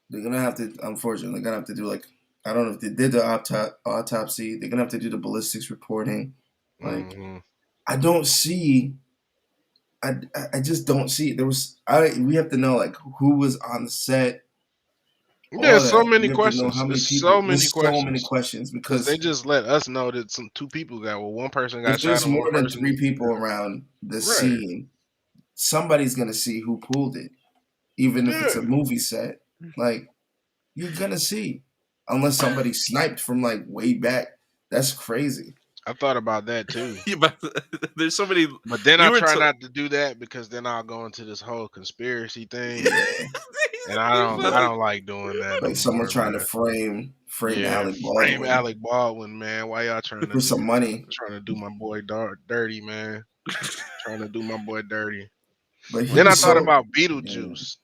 they're gonna have to. Unfortunately, they're gonna have to do like I don't know if they did the autopsy. They're gonna have to do the ballistics reporting. Like I don't see. I just don't see. There was we have to know like who was on the set. Yeah, All so that. many We have to know questions. how many There's people. so many There's so many questions. questions Because they because just let us know that two people got one person got if shot there's and one more than person 3 people around the right. scene, somebody's gonna see who pulled it, even if it's a movie set. Like you're gonna see, unless somebody sniped from like way back. That's crazy. I thought about that too. Yeah, but there's so many. But then I try not to do that because then I'll go into this whole conspiracy thing. Yeah. And I don't like doing that. Like someone trying man. to frame Alec frame Baldwin Alec Baldwin, man. Why y'all trying for to some money. trying to do my boy dirty, man? Trying to do my boy dirty. But Then I thought about Beetlejuice.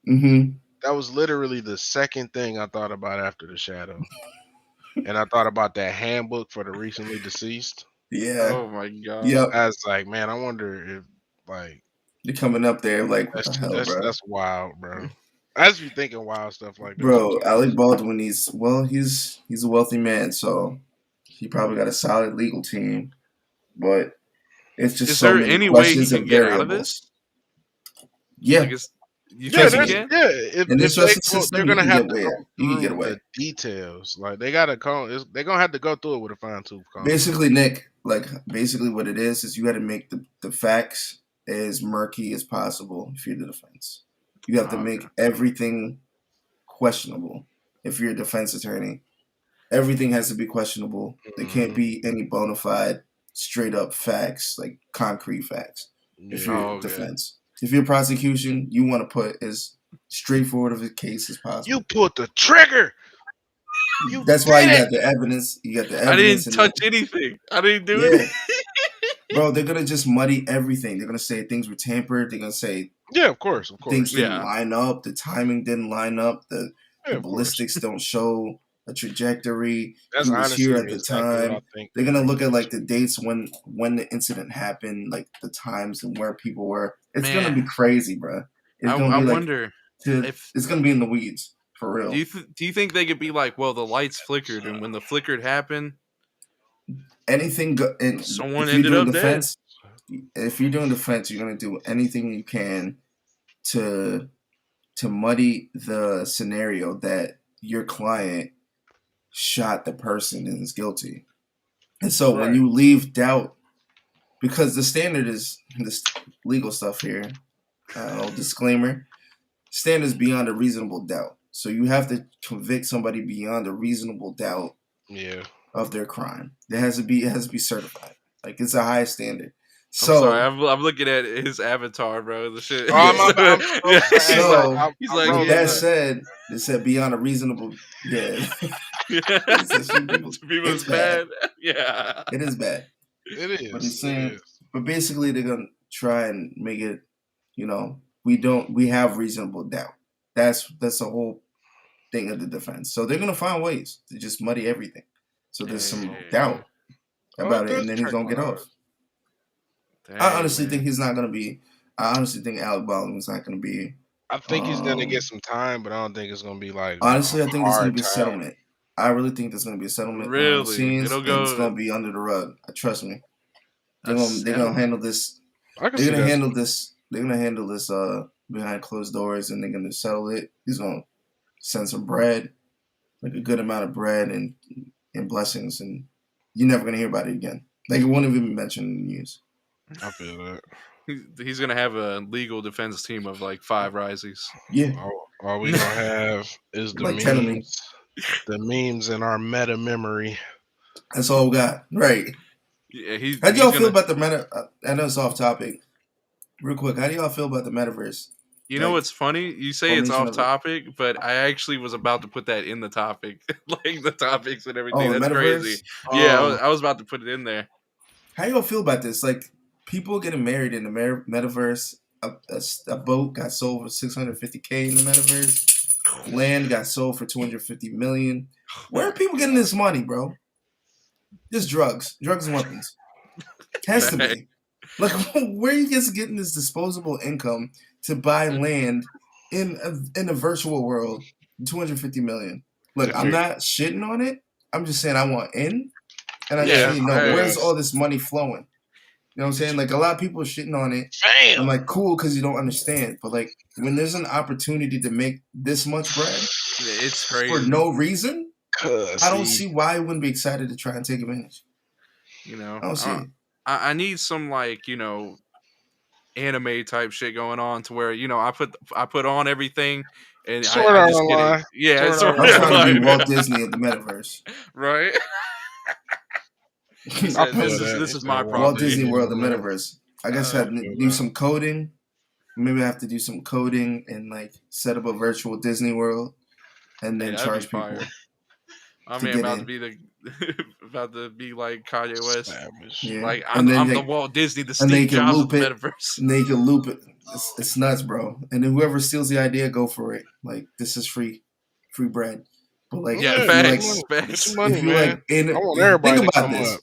Yeah. Mm-hmm. That was literally the second thing I thought about after The Shadow. And I thought about that handbook for the recently deceased. Yeah. Oh my god. Yep. I was like, man, I wonder if like you're coming up there like what the hell, bro? That's wild, bro. I just be thinking wild stuff like that. Bro, Alec Baldwin, he's a wealthy man, so he probably got a solid legal team. But it's just so many questions and variables. Yeah. Like you think he can? Yeah, if they're gonna have to go through get away. the details. Like they're gonna have to go through it with a fine tooth comb. Basically, Nick, basically what it is you got to make the facts as murky as possible if you're the defense. You have to make everything questionable if you're a defense attorney. Everything has to be questionable. There can't be any bona fide, straight up facts, like concrete facts. If you're defense. If you're prosecution, you want to put as straightforward of a case as possible. You put the trigger. That's why you got the evidence. You got the evidence. I didn't touch anything. I didn't do anything. Bro, they're gonna just muddy everything. They're gonna say things were tampered. They're gonna say, of course, things didn't line up. The timing didn't line up. The ballistics don't show a trajectory. He was here at the time. They're gonna look at like the dates when the incident happened, like the times and where people were. It's gonna be crazy, bro. It's gonna be wonder if it's gonna be in the weeds for real. Do you think they could be like, well, the lights flickered, and when the flickered happened, anything someone ended up dead? If you're doing defense, you're gonna do anything you can to muddy the scenario that your client shot the person and is guilty. And so when you leave doubt, because the standard is this legal stuff here, disclaimer, standard is beyond a reasonable doubt. So you have to convict somebody beyond a reasonable doubt of their crime. It has to be certified. Like it's a high standard. So I'm sorry, I'm looking at his avatar, bro. The shit. He's like, that said, they said beyond a reasonable. Yeah. It's bad. Yeah. It is bad. It is. But he's saying, but basically they're gonna try and make it. We have reasonable doubt. That's the whole thing of the defense. So they're gonna find ways to just muddy everything. So there's some doubt about it, and then he's gonna get off. I honestly think he's not gonna be. I honestly think Alec Baldwin's not gonna be. I think he's gonna get some time, but I don't think it's gonna be like. Honestly, I think it's gonna be a settlement. I really think there's gonna be a settlement. Really, it's gonna be under the rug. Trust me. They're gonna handle this. They're gonna handle this. They're gonna handle this behind closed doors, and they're gonna settle it. He's gonna send some bread, like a good amount of bread and blessings, and you're never gonna hear about it again. Like it won't even be mentioned in the news. I feel that. He's gonna have a legal defense team of like 5 Riseys. Yeah. All we gonna have is the memes. The memes in our meta memory. That's all we got. Right. Yeah, how do y'all feel about the meta? I know it's off topic. Real quick, how do y'all feel about the metaverse? You know what's funny? You say it's Formation off of it. topic, but I actually was about to put that in the topic, like the topics and everything. Oh, the That's crazy. metaverse? Yeah, I was about to put it in there. How y'all feel about this? Like, people getting married in the metaverse. A boat got sold for $650K in the metaverse. Land got sold for $250 million. Where are people getting this money, bro? Just drugs and weapons. Has to be. Like, where are you guys getting this disposable income to buy land in a virtual world? $250 million. Look, I'm not shitting on it. I'm just saying I want in, and I just need to know where's all this money flowing. You know what I'm saying? Like, a lot of people are shitting on it. Damn. I'm like, cool, because you don't understand. But like, when there's an opportunity to make this much bread, it's crazy for no reason. I don't see why I wouldn't be excited to try and take advantage. You know, I don't see it. I need some, like, you know, anime type shit going on to where, you know, I put on everything and I just get it. Yeah, I'm trying to be Walt Disney of the metaverse. Right. This is my problem. Walt Disney World, the metaverse. I guess I have to do some coding. Maybe I have to do some coding and like set up a virtual Disney World and then charge people. I mean, about to be like Kanye West. Yeah. Like I'm the Walt Disney, the Steve Jobs of the metaverse. And they can loop it. It's nuts, bro. And then whoever steals the idea, go for it. Like, this is free bread. But like, facts. If you like, think about this.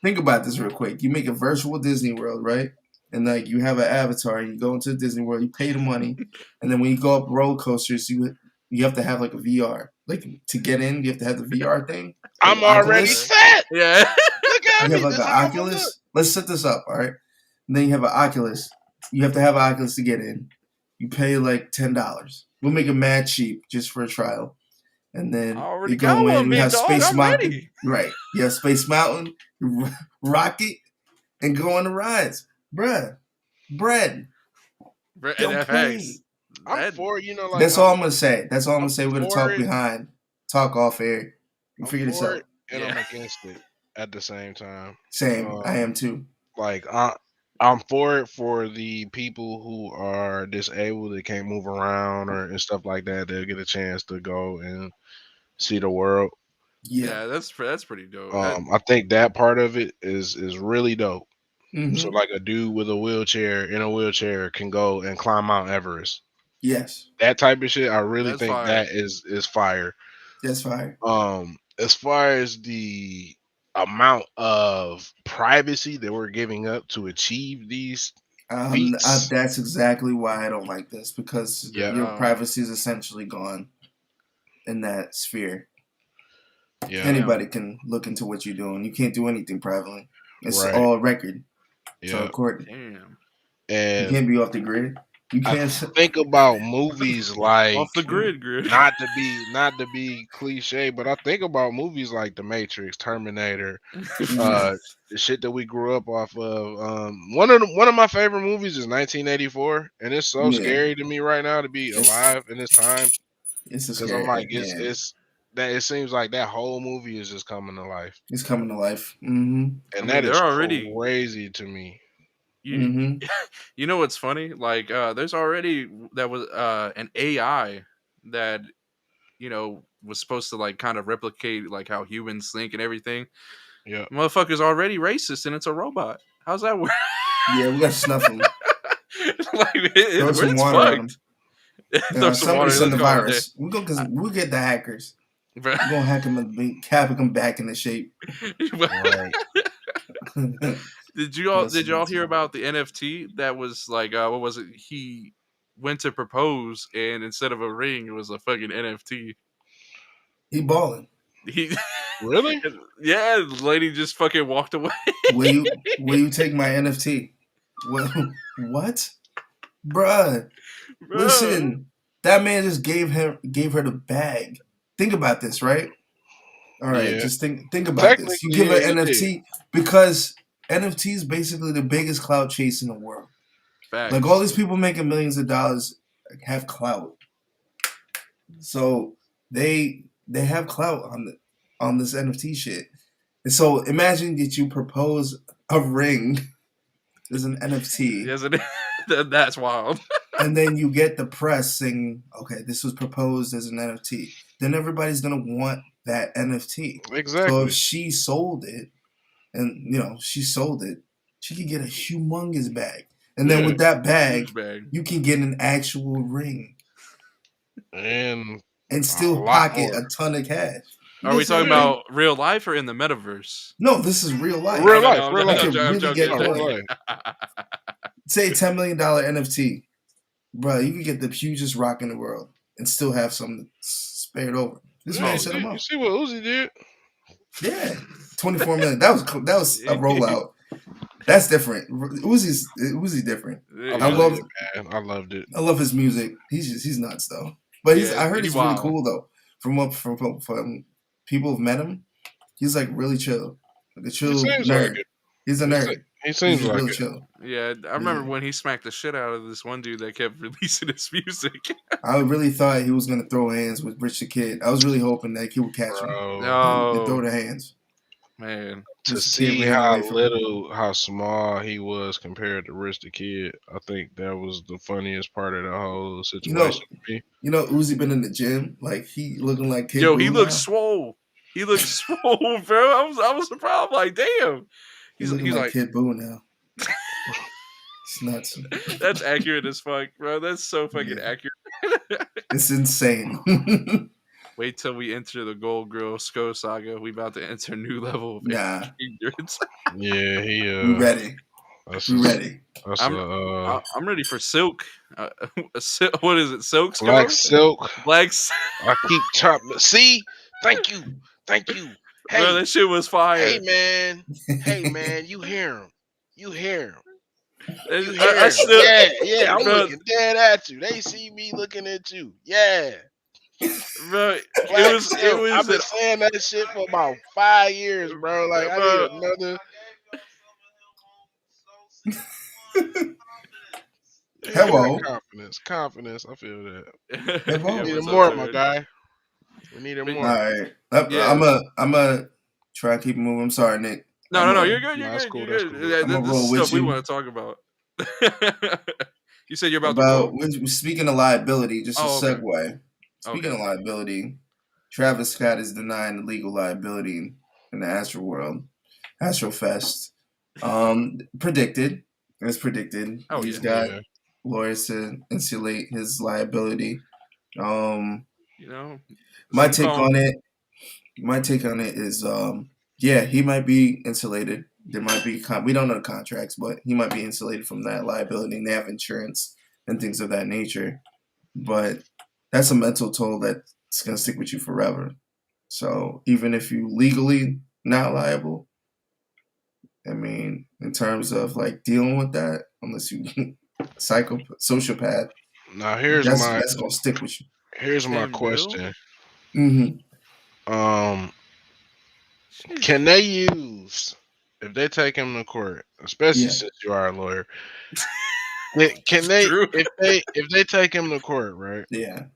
Think about this real quick. You make a virtual Disney World, right? And like, you have an avatar, and you go into Disney World. You pay the money, and then when you go up roller coasters, you have to have like a VR. Like, to get in, you have to have the VR thing. I'm already set. Yeah. Look at you have like an Oculus. Let's set this up, all right? And then you have an Oculus. You have to have an Oculus to get in. You pay like $10. We'll make it mad cheap just for a trial. And then you go in. We have Space Mountain. Right. You have Space Mountain, Rocket, and go on the rides. Bruh. Bread. Don't play. I'm for, you know, like, that's all I'm gonna say. That's all I'm gonna say. We're gonna talk off air. You figure this out. And I'm against it at the same time. Same. I am too. Like, I'm for it for the people who are disabled, that can't move around and stuff like that. They'll get a chance to go and see the world. Yeah, that's pretty dope. I think that part of it is really dope. Mm-hmm. So like, a dude with a wheelchair can go and climb Mount Everest. Yes. That type of shit, I really think that is fire. That's fire. As far as the amount of privacy that we're giving up to achieve these feats, that's exactly why I don't like this, because your privacy is essentially gone in that sphere. Yeah. Anybody can look into what you're doing. You can't do anything privately. It's all record. So recorded. Damn. And you can't be off the grid. You can't think about movies like off the grid. Not to be cliche, but I think about movies like The Matrix, Terminator, the shit that we grew up off of. One of my favorite movies is 1984, and it's so scary to me right now to be alive in this time. Because I'm like, it seems like that whole movie is just coming to life. It's coming to life, and that is already crazy to me. You know what's funny? Like, there's already an AI that, you know, was supposed to like kind of replicate like how humans think and everything. Yeah, motherfucker's already racist and it's a robot. How's that work? Yeah, we got to snuff him. Throw some water on him. Somebody send the virus. We'll get the hackers. We're gonna hack him and cap him back into shape. Did y'all hear about the NFT that was like, what was it? He went to propose, and instead of a ring, it was a fucking NFT. He balling. Really? Yeah, the lady just fucking walked away. Will you take my NFT? What? Bruh. Listen, that man just gave her the bag. Think about this, right? All right, just think about this. You give her NFT because NFT is basically the biggest clout chase in the world. Facts. Like, all these people making millions of dollars have clout, so they have clout on this NFT shit. And so imagine that you propose a ring as an NFT. Yes, that's wild. And then you get the press saying, okay, this was proposed as an NFT. Then everybody's going to want that NFT. Exactly. So if she sold it, and she sold it, she could get a humongous bag. And then with that bag, you can get an actual ring. And still pocket a ton of cash. Are we talking about real life or in the metaverse? No, this is real life. Real life. Say $10 million NFT. Bro, you could get the hugest rock in the world and still have something spared over. This man set him up. You see what Uzi did? Yeah, 24 million. That was a rollout. That's different. Uzi's different. I loved it. I love his music. He's nuts though. But I heard he's really cool though. From people who've met him, he's like really chill, like a chill nerd. He's a nerd. He seems like really it. chill. Yeah, I remember when he smacked the shit out of this one dude that kept releasing his music. I really thought he was gonna throw hands with Rich the Kid. I was really hoping that he would catch him and throw the hands. Man, to see how small he was compared to Rich the Kid, I think that was the funniest part of the whole situation. Uzi been in the gym, like he looking like Kid. Yo, he looks swole. He looks swole, bro. I was surprised. I'm like, damn. He's like Kid Boo now. It's nuts. That's accurate as fuck, bro. That's so fucking accurate. It's insane. Wait till we enter the Gold Grill Sko saga. We about to enter a new level of ignorance. Yeah, we ready. We ready. I'm ready for Silk. What is it? Silk? Black Silk. Black Silk. I keep chopping. See? Thank you. Hey, bro, that shit was fire. Hey man, you hear him. Yeah, I'm looking dead at you. They see me looking at you. Yeah. Bro, it was I've been saying that shit for about 5 years, bro. Like, I need another. Hello. Confidence. I feel that. Hello. We need more, my guy. We need more. All right. I'm gonna try to keep moving. I'm sorry, Nick. No. You're good. You're good. This is stuff we want to talk about. You said you're about to speaking of liability, just a segue. Okay. Speaking of liability, Travis Scott is denying the legal liability in the Astro World, Astrofest. Predicted. As predicted. He's got lawyers to insulate his liability. My take on it is he might be insulated. There might be we don't know the contracts, but he might be insulated from that liability, and they have insurance and things of that nature. But that's a mental toll that's gonna stick with you forever. So even if you legally not liable, I mean, in terms of like dealing with that, unless you sociopath. Now that's gonna stick with you. Here's my question. Mm-hmm. Can they use, if they take him to court, especially since you are a lawyer, can they if they take him to court, right? Yeah.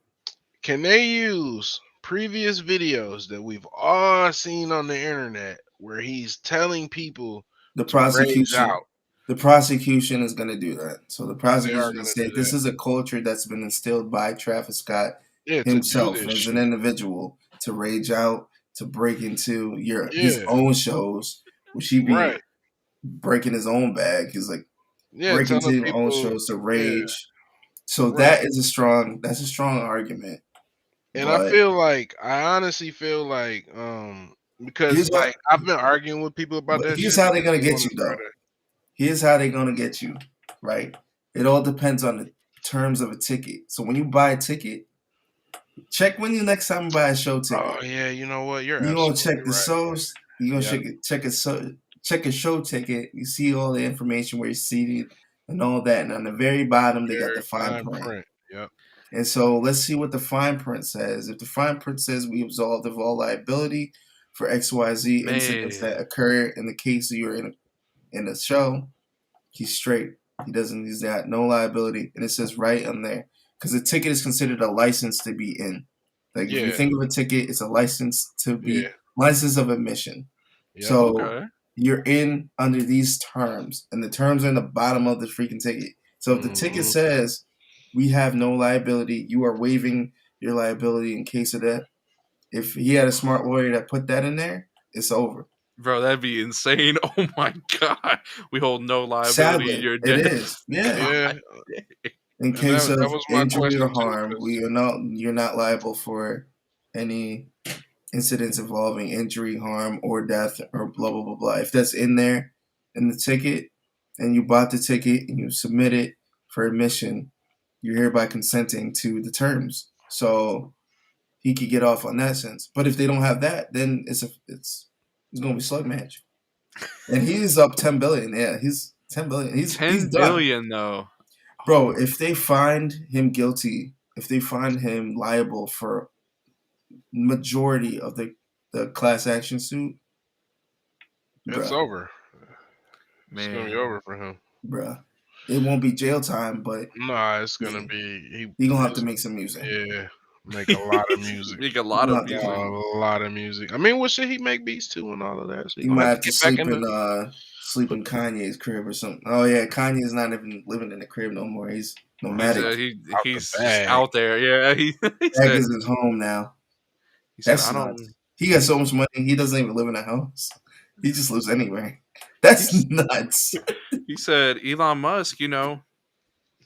Can they use previous videos that we've all seen on the internet where he's telling people the prosecution is going to do that. So the prosecution is going to say this is a culture that's been instilled by Travis Scott himself as an individual to rage out, to break into his own shows, which he be breaking his own bag. He's like breaking into his own shows to rage. Yeah. So that's a strong argument. And I honestly feel like because I've been arguing with people about that. Here's how they're gonna get you though. Here's how they're gonna get you, right? It all depends on the terms of a ticket. So when you buy a ticket, check when you next time buy a show ticket. Oh yeah, you know what? You're gonna check the shows. You're gonna check a show ticket. You see all the information where you're seated and all that. And on the very bottom, they got the fine print. Yep. And so let's see what the fine print says. If the fine print says we absolved of all liability for XYZ incidents that occur in the case that you're in a show, he's straight. He's got no liability. And it says right on there. Because a ticket is considered a license to be in. Like if you think of a ticket, it's a license to be license of admission. Yeah, so you're in under these terms. And the terms are in the bottom of the freaking ticket. So if the ticket says We have no liability. You are waiving your liability in case of that. If he had a smart lawyer that put that in there, it's over. Bro, that'd be insane. Oh my god. We hold no liability in Sadly, your it death. is. Yeah. Yeah, In and case that of was my injury or question too. harm, you're not liable for any incidents involving injury, harm, or death, or blah blah blah blah. If that's in there in the ticket, and you bought the ticket and you submit it for admission, you're hereby consenting to the terms. So he could get off on that sense. But if they don't have that, then it's gonna be slug match. And he's up 10 billion. Yeah, he's 10 billion. He's 10 done. billion though. Bro, if they find him guilty, if they find him liable for majority of the class action suit, It's bruh, over. It's gonna be Man. over for him. bruh, it won't be jail time, but Nah, it's gonna yeah, be he gonna have to make some music. yeah, make a lot of music. Make a He lot gonna of have to music. A lot of music. I mean, what should he make beats to and all of that? So he He gonna might have have to to get back sleep in Kanye's crib or something. Oh yeah, Kanye's not even living in the crib no more. He's nomadic. out the He's just bag. out there. Yeah, he That said, is his home now. I That's don't. nuts. He got so much money. He doesn't even live in a house. He just lives anywhere. That's nuts. He said Elon Musk, he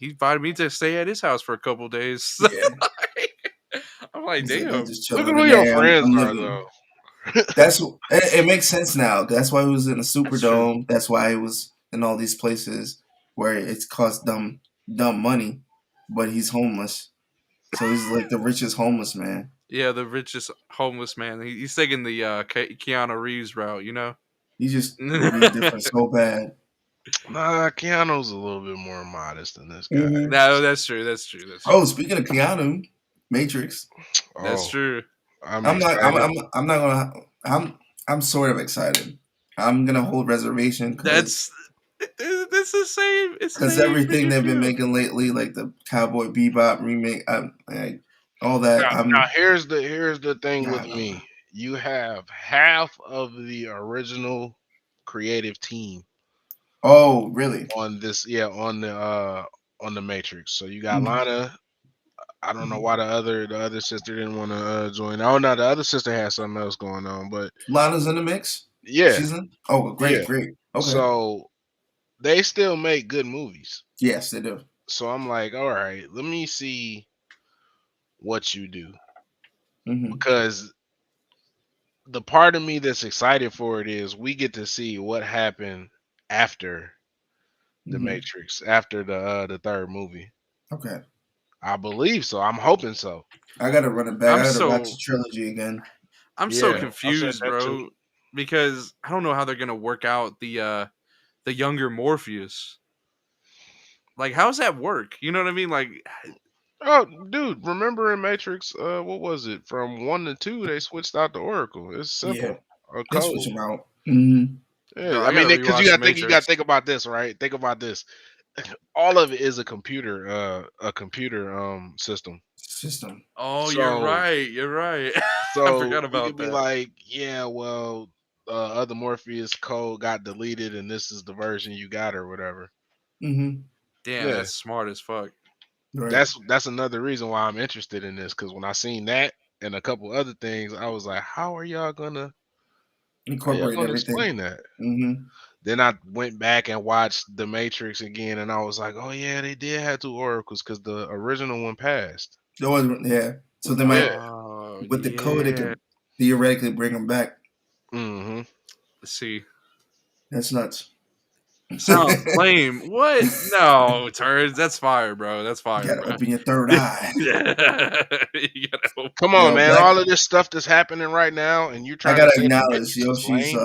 invited me to stay at his house for a couple days. Yeah. I'm like, He's like, I'm damn. just Look chilling at who today. your friends I'm are, living. though. It makes sense now. That's why he was in a Superdome. That's why he was in all these places where it's cost dumb money, but he's homeless. So he's like the richest homeless man. Yeah, the richest homeless man. He's taking the Keanu Reeves route, He just breathes different so bad. Nah, Keanu's a little bit more modest than this guy. Mm-hmm. No, that's true. That's true. Oh, speaking of Keanu, Matrix. That's true. I'm not. excited. I'm not gonna. I'm sort of excited. I'm gonna hold reservation That's the same. It's because everything they've been making lately, like the Cowboy Bebop remake, all that. Now here's the thing with me. You have half of the original creative team. Oh, really? On this, yeah, on the Matrix. So you got Lana. I don't know why the other sister didn't want to join. Oh no, the other sister had something else going on, but Lana's in the mix. Yeah, she's in. Oh, great. Okay. So they still make good movies. Yes, they do. So I'm like, all right, let me see what you do, because the part of me that's excited for it is we get to see what happened after the Matrix, after the third movie. Okay. I believe so. I'm hoping so. I gotta run it back. I gotta watch the trilogy again. I'm so confused, bro, because I don't know how they're gonna work out the younger Morpheus. Like, how's that work? You know what I mean? Like, oh, dude, remember in Matrix? What was it? From 1 to 2, they switched out the Oracle. It's simple. Yeah. They switch them out. Yeah, I mean, because you gotta think about this, right? Think about this. All of it is a computer system. Oh, you're right. You're right. So I forgot about you could be like, yeah, well, other Morpheus code got deleted, and this is the version you got, or whatever. Damn, that's smart as fuck. Right. That's another reason why I'm interested in this, because when I seen that and a couple other things, I was like, how are y'all gonna incorporate everything? Explain that. Then I went back and watched The Matrix again, and I was like, oh yeah, they did have 2 oracles because the original one passed. Yeah. So they might, with the code, they could theoretically bring them back. Let's see. That's nuts. Sounds lame. What? No, turds. That's fire, bro. That's fire. You gotta open your third eye. Come on, man. All of this stuff that's happening right now, and you trying I gotta to acknowledge Yoshi's.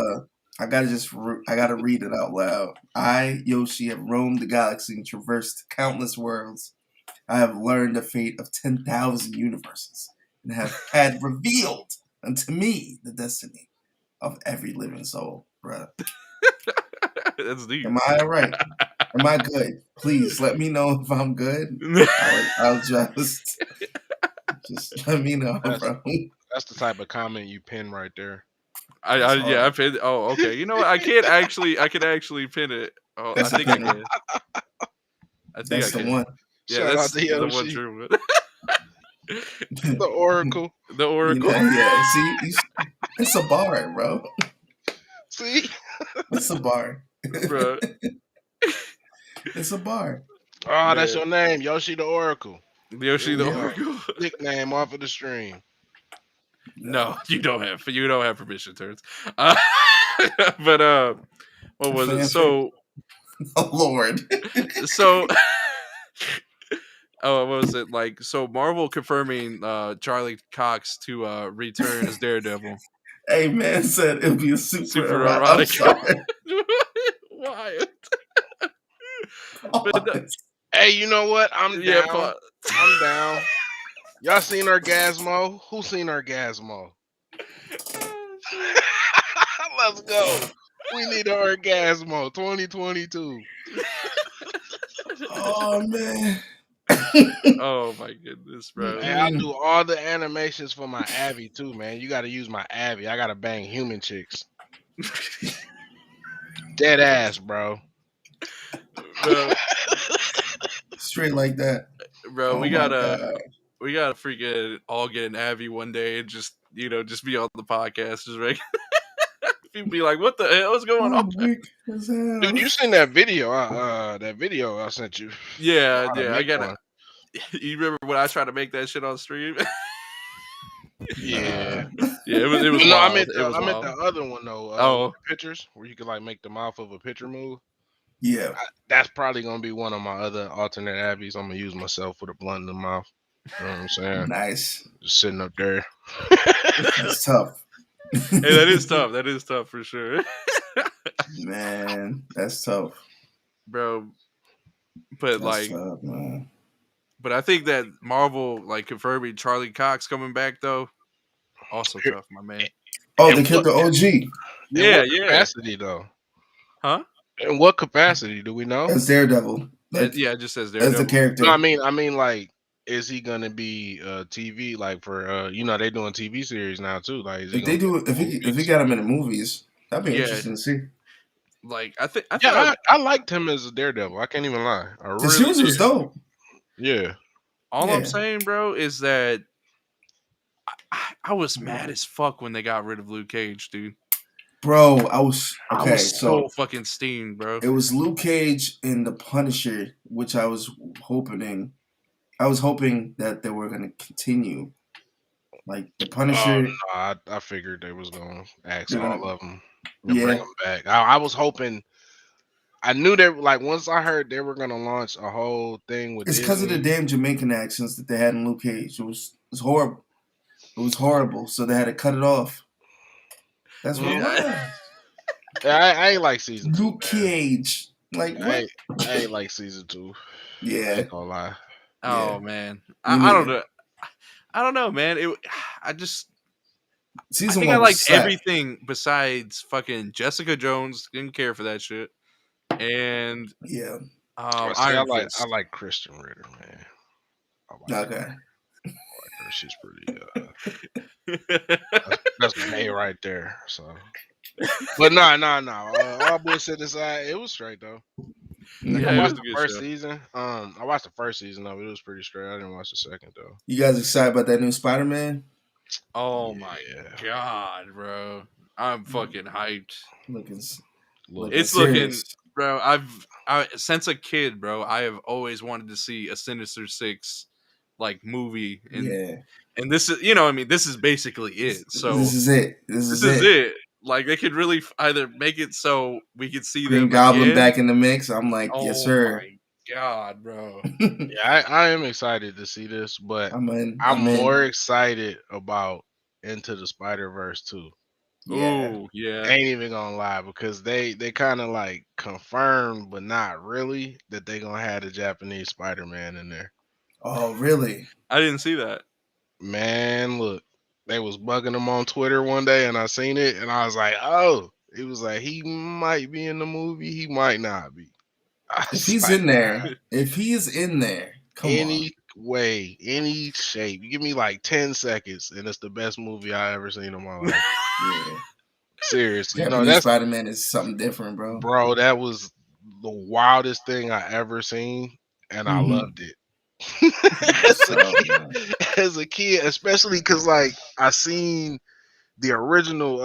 I gotta read it out loud. I, Yoshi, have roamed the galaxy and traversed countless worlds. I have learned the fate of 10,000 universes and have had revealed unto me the destiny of every living soul, bruh. That's deep. Am I all right? Am I good? Please let me know if I'm good. I'll just let me know, bro. That's the type of comment you pin right there. I pinned. Oh, okay. You know what? I could actually pin it. Oh, I think I can. That's the one. Yeah, Shout out that's to the one Yoshi, true one. the Oracle. The Oracle. Yeah. See, it's a bar, bro. See, It's a bar. Bro. It's a bar. oh, that's Man. your name, Yoshi the Oracle. Yoshi Here the we go. Oracle. Nickname off of the stream. No, you don't have permission, Turns. But what was it? So Oh Lord. so oh, what was it like? So Marvel confirming Charlie Cox to return as Daredevil. Hey man said it'll be a super erotic. I'm erotic. sorry. Why? But Hey, you know what? I'm yeah, down. I'm down. Y'all seen Orgasmo? Who seen Orgasmo? Let's go. We need an Orgasmo 2022. Oh man. Oh my goodness, bro. Hey, I do all the animations for my Abby too, man. You got to use my Abby. I got to bang human chicks. Dead ass, bro. Straight like that. Bro, Oh we my gotta God. freaking all get an Abby one day and just just be on the podcast, just right. People be like, "What the hell is going on?" Weak as hell. Dude, you seen that video? That video I sent you. Yeah, How to yeah. I make got one. it. You remember when I tried to make that shit on stream? Yeah. Yeah, it was No, wild. I meant It was the wild. other one though. Oh. The pictures where you could like make the mouth of a picture move. Yeah. That's probably gonna be one of my other alternate Abbies. I'm gonna use myself with a blunt in the mouth. You know what I'm saying? Nice. Just sitting up there. That's tough. Hey, that is tough. That is tough for sure. Man, that's tough. Bro. But That's tough, man. But I think that Marvel like confirming Charlie Cox coming back though, also tough, my man. Oh, they kept the OG. Yeah, In what capacity though? Huh? In what capacity do we know? As Daredevil. Like, Yeah, it just says Daredevil. as the character. No, I mean, like, is he gonna be TV like for they doing TV series now too? Like, is he if he got him in the movies, that'd be interesting to see. Like I liked him as a Daredevil. I can't even lie. The shoes was dope. Yeah. All I'm saying, bro, is that I was mad as fuck when they got rid of Luke Cage, dude. Bro, I was so fucking steamed, bro. It was Luke Cage and the Punisher, which I was hoping that they were gonna continue. Like the Punisher. No, I figured they was gonna ask all of them and bring them back. I was hoping. I knew that, like, once I heard they were gonna launch a whole thing with it's because of the damn Jamaican accents that they had in Luke Cage. It was horrible. It was horrible. So they had to cut it off. That's what it was. I ain't like season 2. Luke Cage. Like what? I ain't like season 2. Yeah. I ain't gonna lie. Oh man. I don't know. I don't know, man. I think I liked everything besides fucking Jessica Jones. Didn't care for that shit. And I like Christian Ritter, man. Okay. I like her. She's pretty. That's my name right there. So, but no. All bullshit aside, it was straight though. I watched the first season. I watched the first season though. It was pretty straight. I didn't watch the second though. You guys excited about that new Spider-Man? Oh my god, bro! I'm fucking hyped. It's looking, bro. Since a kid, bro, I have always wanted to see a Sinister Six like movie, and this is, this is basically it. So this is it. This is it. Like they could really either make it so we could see Green them Goblin again. back in the mix. I'm like, yes, sir. My god, bro. I am excited to see this, but I'm more excited about Into the Spider-Verse too. Oh yeah, I ain't even gonna lie, because they kind of like confirmed, but not really, that they gonna have the Japanese Spider-Man in there. Oh really? I didn't see that. Man, look, they was bugging him on Twitter one day, and I seen it, and I was like, oh, it was like he might be in the movie, he might not be. If he's in there, come any way, any shape, you give me like 10 seconds, and it's the best movie I ever seen in my life. Yeah. Seriously, that Spider-Man is something different, bro. Bro, that was the wildest thing I ever seen, and I loved it. as a kid, especially because like I seen the original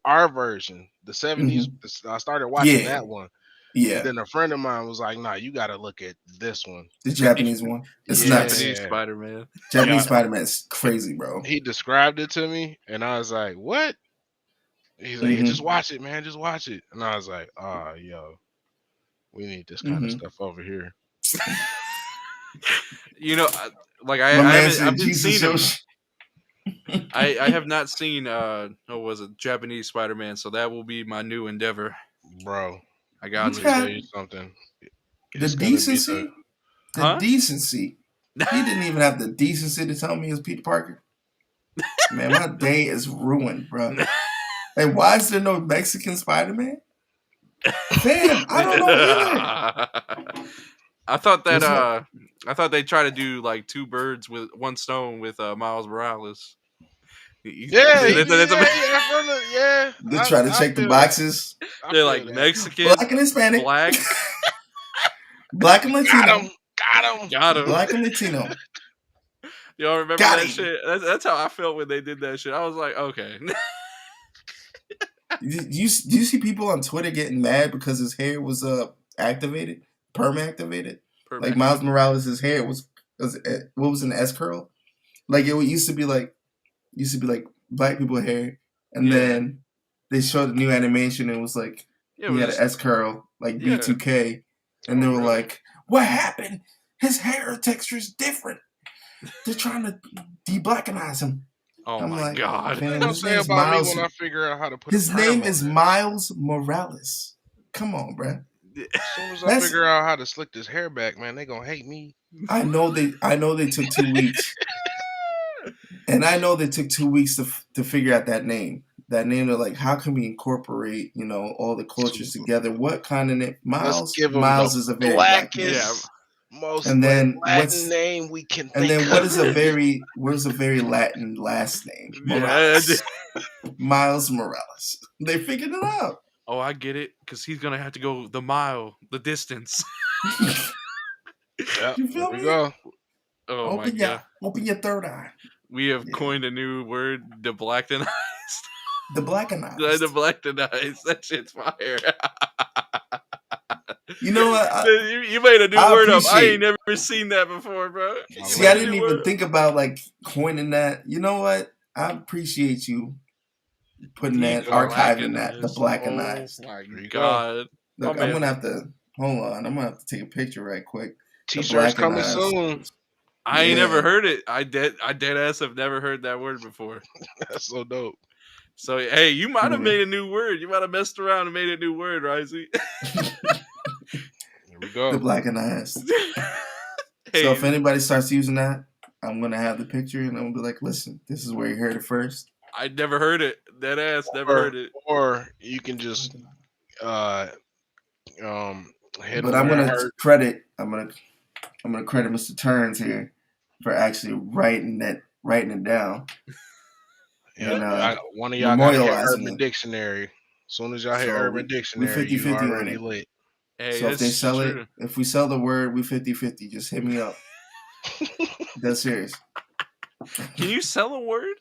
R version, the 70s. I started watching that one. Yeah. And then a friend of mine was like, "Nah, you got to look at this one, the Japanese one. It's nuts. Japanese Spider-Man. Japanese Spider-Man is crazy, bro. He described it to me, and I was like, "What?" He's like, "Yeah, just watch it, man. Just watch it." And I was like, "Oh, yo, we need this kind of stuff over here." You know, like I haven't seen him. I have not seen what was it, Japanese Spider-Man, so that will be my new endeavor, bro. I got to tell you something. The decency, the decency. He didn't even have the decency to tell me it's Peter Parker. Man, my day is ruined, bro. And why is there no Mexican Spider-Man? Damn, I don't know either. I thought that I thought they try to do like two birds with one stone with Miles Morales. Yeah. They try to check the boxes. They're like Mexican, Black and Hispanic, Black, Black and Latino, got him, Black and Latino. Y'all remember that shit? That's how I felt when they did that shit. I was like, okay. Do you see people on Twitter getting mad because his hair was activated, perm activated? Like Miles Morales' hair was what was an S curl? Like it used to be like black people hair, and then they showed the new animation and it was like he had an S curl like B2K, and they were like, "What happened? His hair texture is different. They're trying to de-blackenize him." Oh my god! Man, his name's Miles. When I figure out how to put his name is Miles Morales. Come on, bro. As soon as I figure out how to slick this hair back, man, they gonna hate me. I know they took 2 weeks, and I know they took 2 weeks to figure out that name. That name of like, how can we incorporate all the cultures together? What kind of name? Miles is a very blackest, most Latin name we can think of. And then what is a very Latin last name? Miles Morales. They figured it out. Oh, I get it, because he's gonna have to go the mile, the distance. You feel me? Go. Oh my god! Open your third eye. We have coined a new word: the blackenized. The blackenized. The blackenized. That shit's fire. You know what? You made a new word up. I ain't never seen that before, bro. See, I didn't even think about like coining that. You know what? I appreciate you putting that, archiving that, the blackenized. Oh my god! Look, I'm gonna have to hold on. I'm gonna have to take a picture right quick. T-shirts coming soon. I ain't never heard it. I dead ass have never heard that word before. That's so dope. So hey, you might have made a new word. You might have messed around and made a new word, Risey. Here we go. The blackenized. So if anybody starts using that, I'm gonna have the picture and I'm gonna be like, listen, this is where you heard it first. I never heard it. That ass never heard it. Or you can just hit. But I'm gonna credit Mr. Turns here for actually writing it down. Yeah, and, one of y'all got Urban Dictionary. As soon as y'all hear Urban Dictionary, you already lit. Hey, so if they sell it, if we sell the word, we 50-50. Just hit me up. That's serious. Can you sell a word?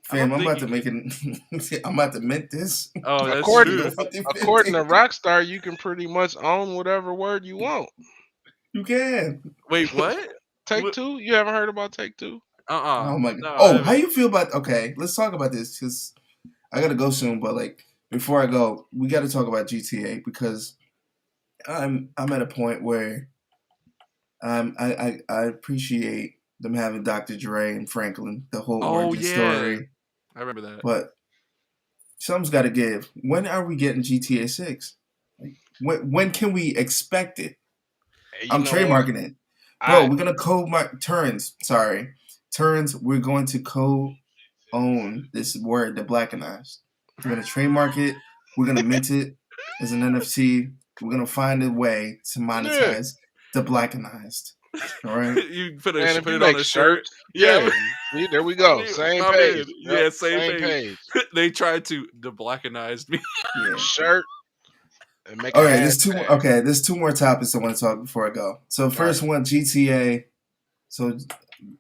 Fam, I'm about to make it. I'm about to mint this. Oh, that's according to Rockstar, you can pretty much own whatever word you want. You can. Wait, what? Take-Two? You haven't heard about Take-Two? Oh my god. No, how you feel about? Okay, let's talk about this because I gotta go soon. But like before I go, we got to talk about GTA because I'm at a point where I appreciate them having Dr. Dre and Franklin, the whole origin story. I remember that. But something's got to give. When are we getting GTA 6? Like, when can we expect it? Hey, I'm trademarking it. Bro, we're going to co-mark Turns. Sorry. Turns, we're going to co-own this word, the blackenized. We're going to trademark it. We're going to mint it as an NFT. We're going to find a way to monetize the blackenized. All right. You put it on a shirt. Yeah. There we go. Same page. Yeah, same page. They tried to de-blackenize me. Yeah. Shirt. And make there's two more topics I want to talk before I go. So first one, GTA. So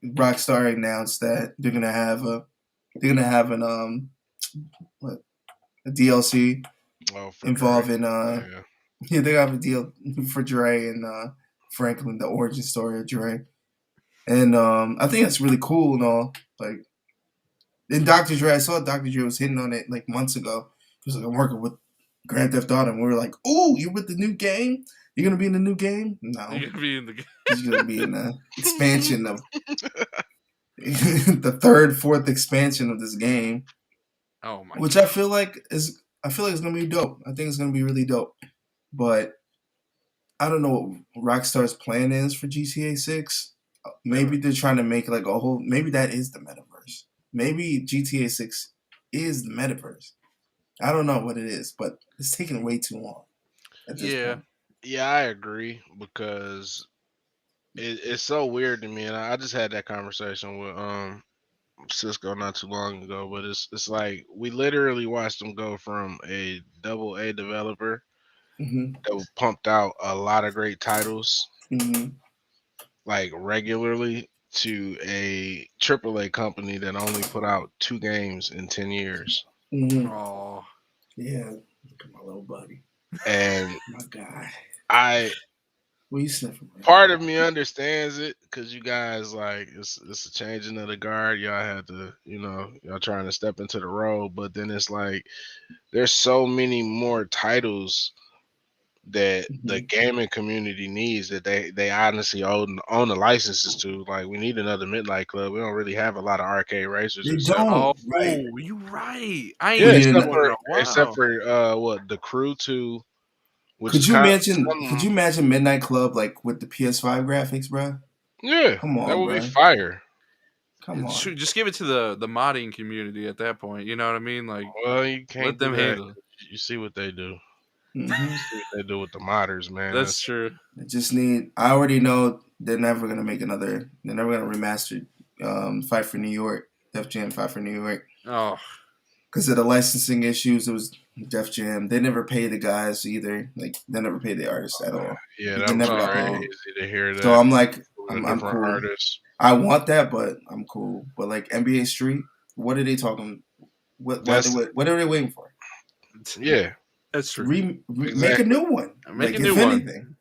Rockstar announced that they're gonna have an a DLC involving yeah, they have a deal for Dre and Franklin, the origin story of Dre. And I think that's really cool and all. Like, in Dr. Dre, I saw Dr. Dre was hitting on it like months ago. He was like, I'm working with Grand Theft Auto, and we were like, "Oh, you with the new game? You're gonna be in the new game?" No, You're gonna be in the game. He's gonna be in the expansion of the third, fourth expansion of this game. Oh my! Which God. I feel like it's gonna be dope. I think it's gonna be really dope. But I don't know what Rockstar's plan is for GTA 6. Maybe they're trying to make like a whole. Maybe that is the metaverse. Maybe GTA 6 is the metaverse. I don't know what it is, but it's taking way too long. At this point. Yeah, I agree because it's so weird to me, and I just had that conversation with Cisco not too long ago. But it's like we literally watched them go from a AA developer that pumped out a lot of great titles, like regularly, to a AAA company that only put out 2 games in 10 years. Oh, yeah, look at my little buddy. And my guy, part of me understands it because you guys like it's a changing of the guard. Y'all had to, y'all trying to step into the role, but then it's like there's so many more titles that the gaming community needs that they honestly own the licenses to. Like, we need another Midnight Club. We don't really have a lot of arcade racers. They don't. Right. You right. I ain't except for what the Crew 2. Could you imagine Midnight Club like with the PS5 graphics, bro? Yeah, come on, that would bro. be fire. Come on, just give it to the modding community at that point. You know what I mean? Like, well, you can't let them handle it. You see what they do. You see what they do with the modders, man. That's true. I already know they're never gonna make another. They're never gonna remaster Fight for New York, Def Jam Fight for New York. Oh, because of the licensing issues, it was Def Jam. They never pay the guys either. Like, they never pay the artists at all. Yeah, that was very easy to hear that. So I'm like, I'm cool. Artists. I want that, but I'm cool. But like NBA Street, what are they talking? What are they waiting for? Yeah, that's true. Make a new one. Make a new one. Anything.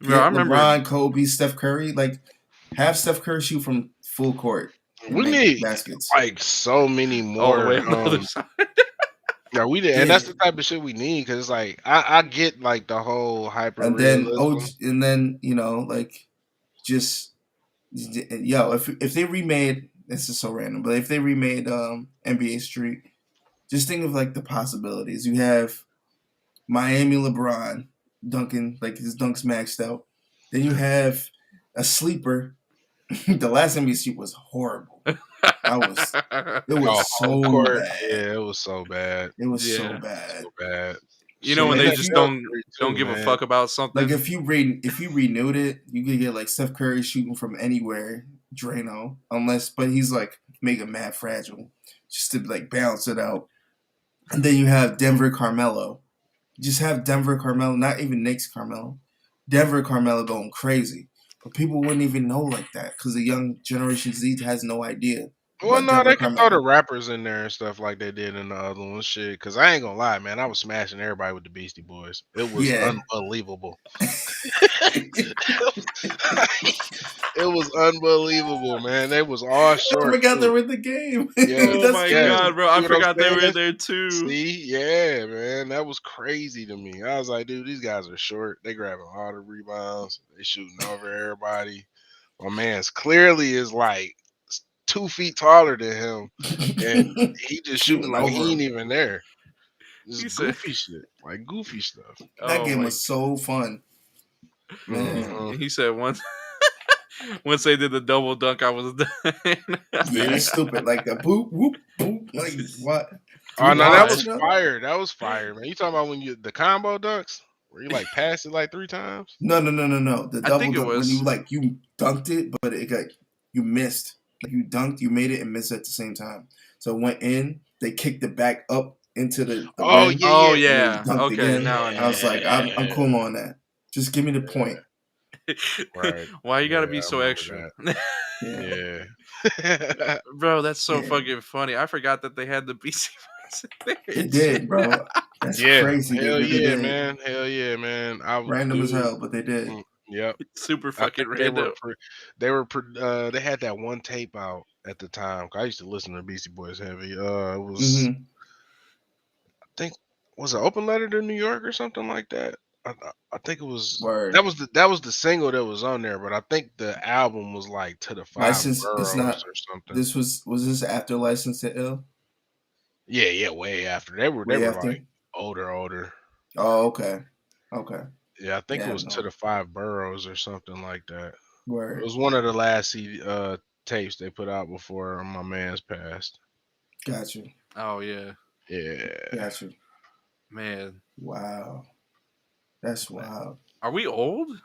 Bro, I remember LeBron, Kobe, Steph Curry. Like, have Steph Curry shoot from full court. We need baskets. Like so many more. Yeah, we did, and that's the type of shit we need because it's like I get like the whole hyper. And then like just if they remade, this is so random, but if they remade NBA Street, just think of like the possibilities. You have Miami LeBron dunking, like his dunks maxed out. Then you have a sleeper. The last NBA Street was horrible. It was so bad. Yeah, it was so bad. It was so bad. So bad. You know, when they just don't give a fuck about something. Like if you renewed it, you could get like Steph Curry shooting from anywhere, Drano, but he's like mega mad fragile, just to like balance it out. And then you have Denver Carmelo. Just have Denver Carmelo, not even Knicks Carmelo. Denver Carmelo going crazy. But people wouldn't even know like that because the young Generation Z has no idea. Well, no, they can throw the rappers in there and stuff like they did in the other one. Shit, because I ain't gonna lie, man, I was smashing everybody with the Beastie Boys. It was unbelievable. It was unbelievable, man. They was all short. I forgot they were in the game. Yeah, oh my god, bro! I forgot they were in there too. See, yeah, man, that was crazy to me. I was like, dude, these guys are short. They grabbing all the rebounds. They shooting over everybody. My man's clearly is like 2 feet taller than him, and he just shooting like he ain't even there. Just goofy shit, like goofy stuff. That game was so fun, man. He said once they did the double dunk, I was done. Yeah, that's stupid. Like the boop, whoop, boop. Like what? Oh no, that was fire. That was fire, man. You talking about when the combo dunks? Where you like passed it like 3 times? No. The double dunk when you dunked it, but it got you missed. Like you dunked, you made it and missed it at the same time. So it went in, they kicked it back up into the rim. Yeah. Okay, now I was like, I'm cool on that. Just give me the point. Right. Why you gotta Yeah, be I so remember extra? that. Yeah. Yeah. Bro, that's so Yeah. fucking funny. I forgot that they had the BC Boys in there They and did, shit. bro. That's Yeah. crazy. They Hell really yeah, did. man. Hell yeah, man. Random as hell, but they did. Yep. Super I fucking think they were random. they had that one tape out at the time. 'Cause I used to listen to Beastie Boys heavy. It was Mm-hmm. I think was it Open Letter to New York or something like that. I think it was Word. that was the single that was on there, but I think the album was like To the Five License. It's Boroughs not. or something. This was this after License to Ill? Yeah, yeah, way after they Way were after. like older. Oh, okay. Okay. Yeah, I think it Yeah. was To No. the Five Boroughs or something like that. It Word. was one of the last tapes they put out before my man's passed. Got you. Oh yeah, Yeah. Got you. man. Wow. That's wild. Are we old?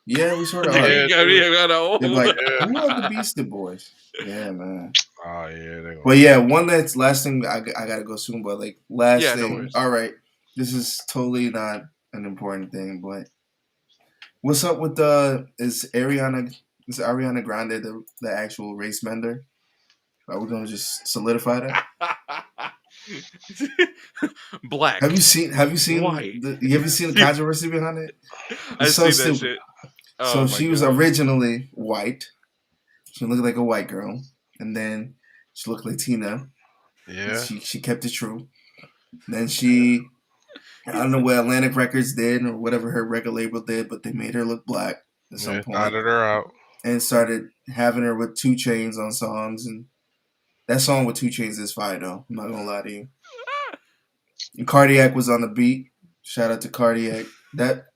Yeah, we sort of Yeah, are. Yeah, we dude. got They're old. like, Yeah. who are the Beastie Boys? Yeah, man. Oh yeah, they But yeah, one that's last thing I gotta go soon, but like last Yeah, no thing. worries. All right, this is totally not an important thing, but what's up with is Ariana Grande the actual race bender? Are we gonna just solidify that? Black. Have you seen White. the controversy behind it? I It's so see that stupid. shit. So Oh my she was god. originally white. She looked like a white girl, and then she looked Latina. Yeah. She kept it true. Then she, I don't know what Atlantic Records did or whatever her record label did, but they made her look black at some Yeah, point thotted her out. and started having her with 2 Chainz on songs. And that song with 2 Chainz is fire though. I'm not gonna lie to you. And Cardiac was on the beat. Shout out to Cardiac. That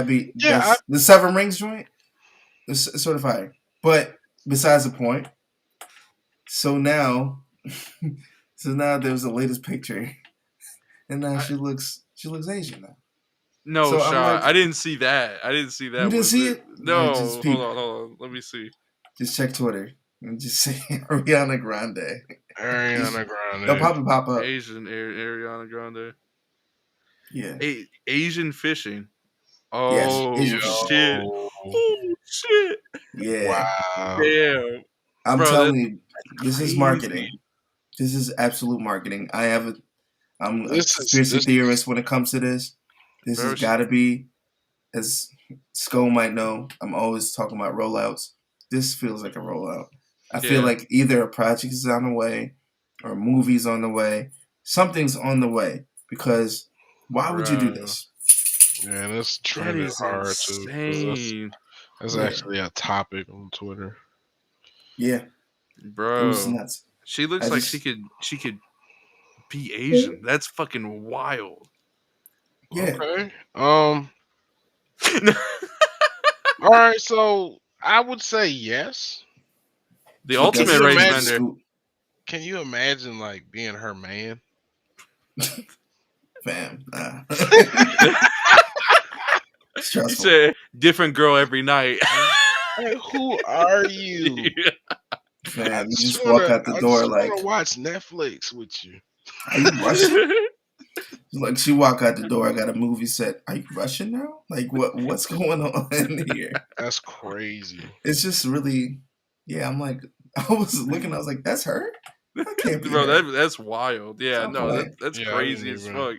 beat, Yeah, that's the Seven Rings joint. It's sort of fire. But besides the point, so now, there's the latest picture, and now she looks Asian now. No So I'm shot. like, I didn't see that. I didn't see that. you didn't Was see it? it? No. Just Hold on. Let me see. Just check Twitter and just say Ariana Grande. Ariana They'll Grande. probably pop up. Asian Ariana Grande. Yeah. Asian fishing. Yes. Oh Asian fishing. shit. Yo. Oh shit. Yeah. Wow. Damn. I'm Bro, telling you, this is crazy. marketing. This is absolute marketing. I'm a This conspiracy is theorist when it comes to this. This Bro, has got to be, as Sko might know, I'm always talking about rollouts. This feels like a rollout. I feel yeah. like either a project is on the way or a movie's on the way. Something's on the way because why would you do Bro, this? Yeah, that's that trending is hard too. 'Cause insane. that's Yeah. actually a topic on Twitter. Yeah, it was Bro, nuts. she looks I like just she could be Asian. That's fucking wild. yeah. Okay. All right. So I would say yes. The She Can ultimate you definitely race took the imagine? bender. scoop, Can you imagine like being her man? fam. You Stressful. said different girl every night. Hey, who are you? Fam, you just walk out the I door just like, wanna watch Netflix with you. are you Russian? Like she walk out the door, I got a movie set. Are you Russian now? Like what's going on in here? That's crazy. It's just really, yeah. I'm like, I was looking, I was like, that's her. That can't be Bro, her. that's wild. Yeah, Stop no, playing. that's Yeah, crazy as fuck.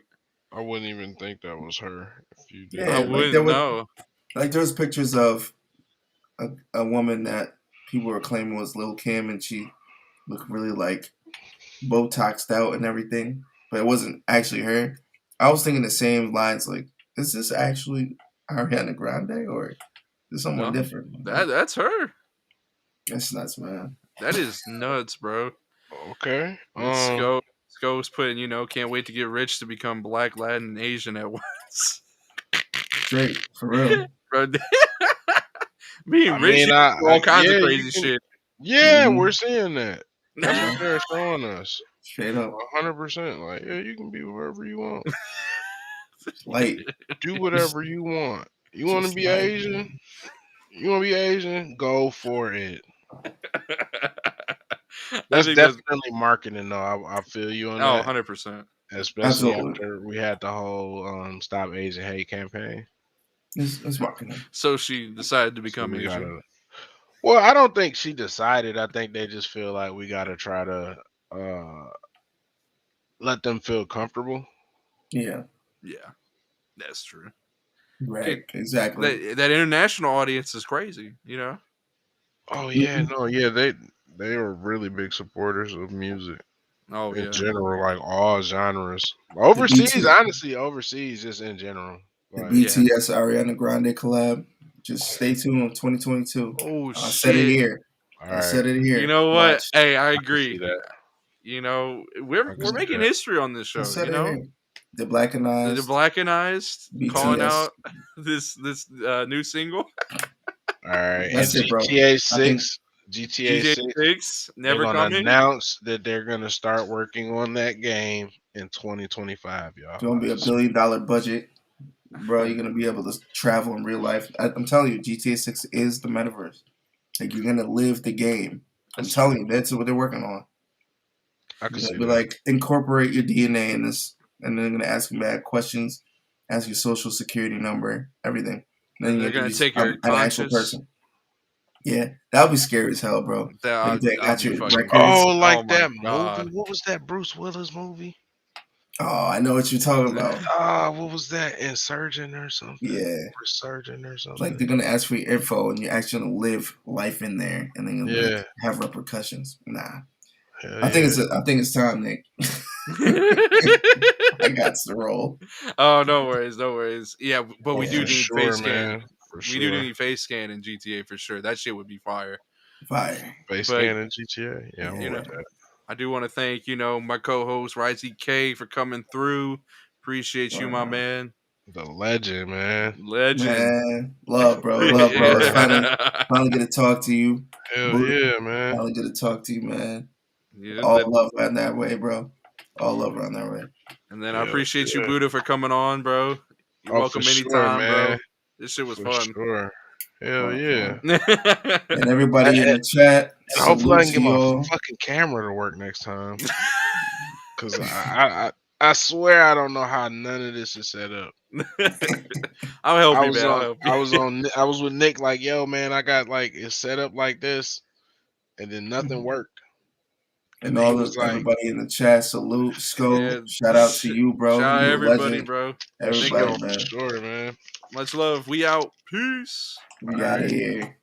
I wouldn't even think that was her if you did. I Yeah, like wouldn't know. there was pictures of a woman that people were claiming was Lil Kim, and she looked really like Botoxed out and everything, but it wasn't actually her. I was thinking the same lines, like, is this actually Ariana Grande or is someone No, different? that's her. That's nuts, man. That is nuts, bro. Okay. Sco's putting, can't wait to get rich to become Black, Latin, and Asian at once. Straight for real. Bro, being I rich, mean, you can do all kinds of yeah, crazy shit. yeah, Mhm. we're seeing that. That's Yeah, what they're showing us. straight up 100%. Like, yeah, you can be wherever you want. light. Do whatever you want. You want to Just be light. Asian? You want to be Asian? Go for it. I That's think that's definitely marketing, though. I feel you on that. 100%. Especially Absolutely. after we had the whole Stop Asian Hate campaign. It's marketing. So she decided to become we Asian. gotta. Well, I don't think she decided. I think they just feel like we gotta try to let them feel comfortable. Yeah. Yeah, that's true. Right. Exactly. That international audience is crazy, you know. Oh yeah, no, yeah, they are really big supporters of music Oh in yeah, general, like all genres. The Overseas, BT, honestly, overseas, just in general. the Like, yeah. BTS Ariana Grande collab. Just stay tuned on 2022. Oh I said it shit. here. all I right, said it You here. know what? Watch. Hey, I I can see agree. that. You know, I can we're see making that. history on this I show. said You it know, here. The Blackenized the Blackenized calling BTS. out this new single All right, and That's it, bro. GTA I think 6, GTA GTA 6, 6 they're never gonna coming. announce that they're gonna start working on that game in 2025, y'all. it's gonna be $1 billion budget, bro. You're gonna be able to travel in real life. I'm telling you, GTA 6 is the metaverse. Like you're gonna live the game. I'm That's telling true. you, that's what they're working on. I can They're see gonna be that. like incorporate your DNA in this, and they're gonna ask you bad questions, ask your social security number, everything. And then And you're they're gonna gonna be take an your actual conscious. person. Yeah, that would be scary as hell, bro. Like if they I'll got be your fucking. records. Oh, Oh like my that movie. god. What was that Bruce Willis movie? Oh, I know what you're talking about. What was that? Insurgent or something? Yeah. Resurgent or Like something? they're gonna ask for your info, and you're actually gonna live life in there, and then gonna like Yeah. have repercussions. Nah, Hell I think yeah. it's time, Nick. I got to roll. Oh, no worries, no worries. Yeah, but we Oh, do for need sure, face scan. man. For We do sure. need face scan in GTA for sure. That shit would be fire. Fire. Face But scan in GTA. Yeah, I'm Yeah, you know, with that. I do want to thank my co-host Risey K for coming through. Appreciate you, my man. The legend, man. Legend. man. Love, bro. It's finally get to talk to you. Hell Buddha, yeah, man. finally get to talk to you, man. Yeah, All love around that way, bro. All love around that way. and then I Yeah, appreciate you, yeah. Buddha, for coming on, bro. You're Oh, for welcome sure, anytime, man. bro. This shit was For fun. sure. Hell Fun, yeah. fun. And everybody in the chat, And hopefully I salute can to get my y'all. fucking camera to work next time. Cause I swear I don't know how none of this is set up. I'll help I you, was man. I'll on help I you. was on I was with Nick like, yo man, I got like it's set up like this, and then nothing worked. And And then he was like, everybody in the chat, salute, Sco. Yeah, Shout out to you, bro. shout out You a everybody, legend. bro. for Thank you Everybody, sure, all. for man. sure, man. Much love. We out. Peace. We All out of right. here.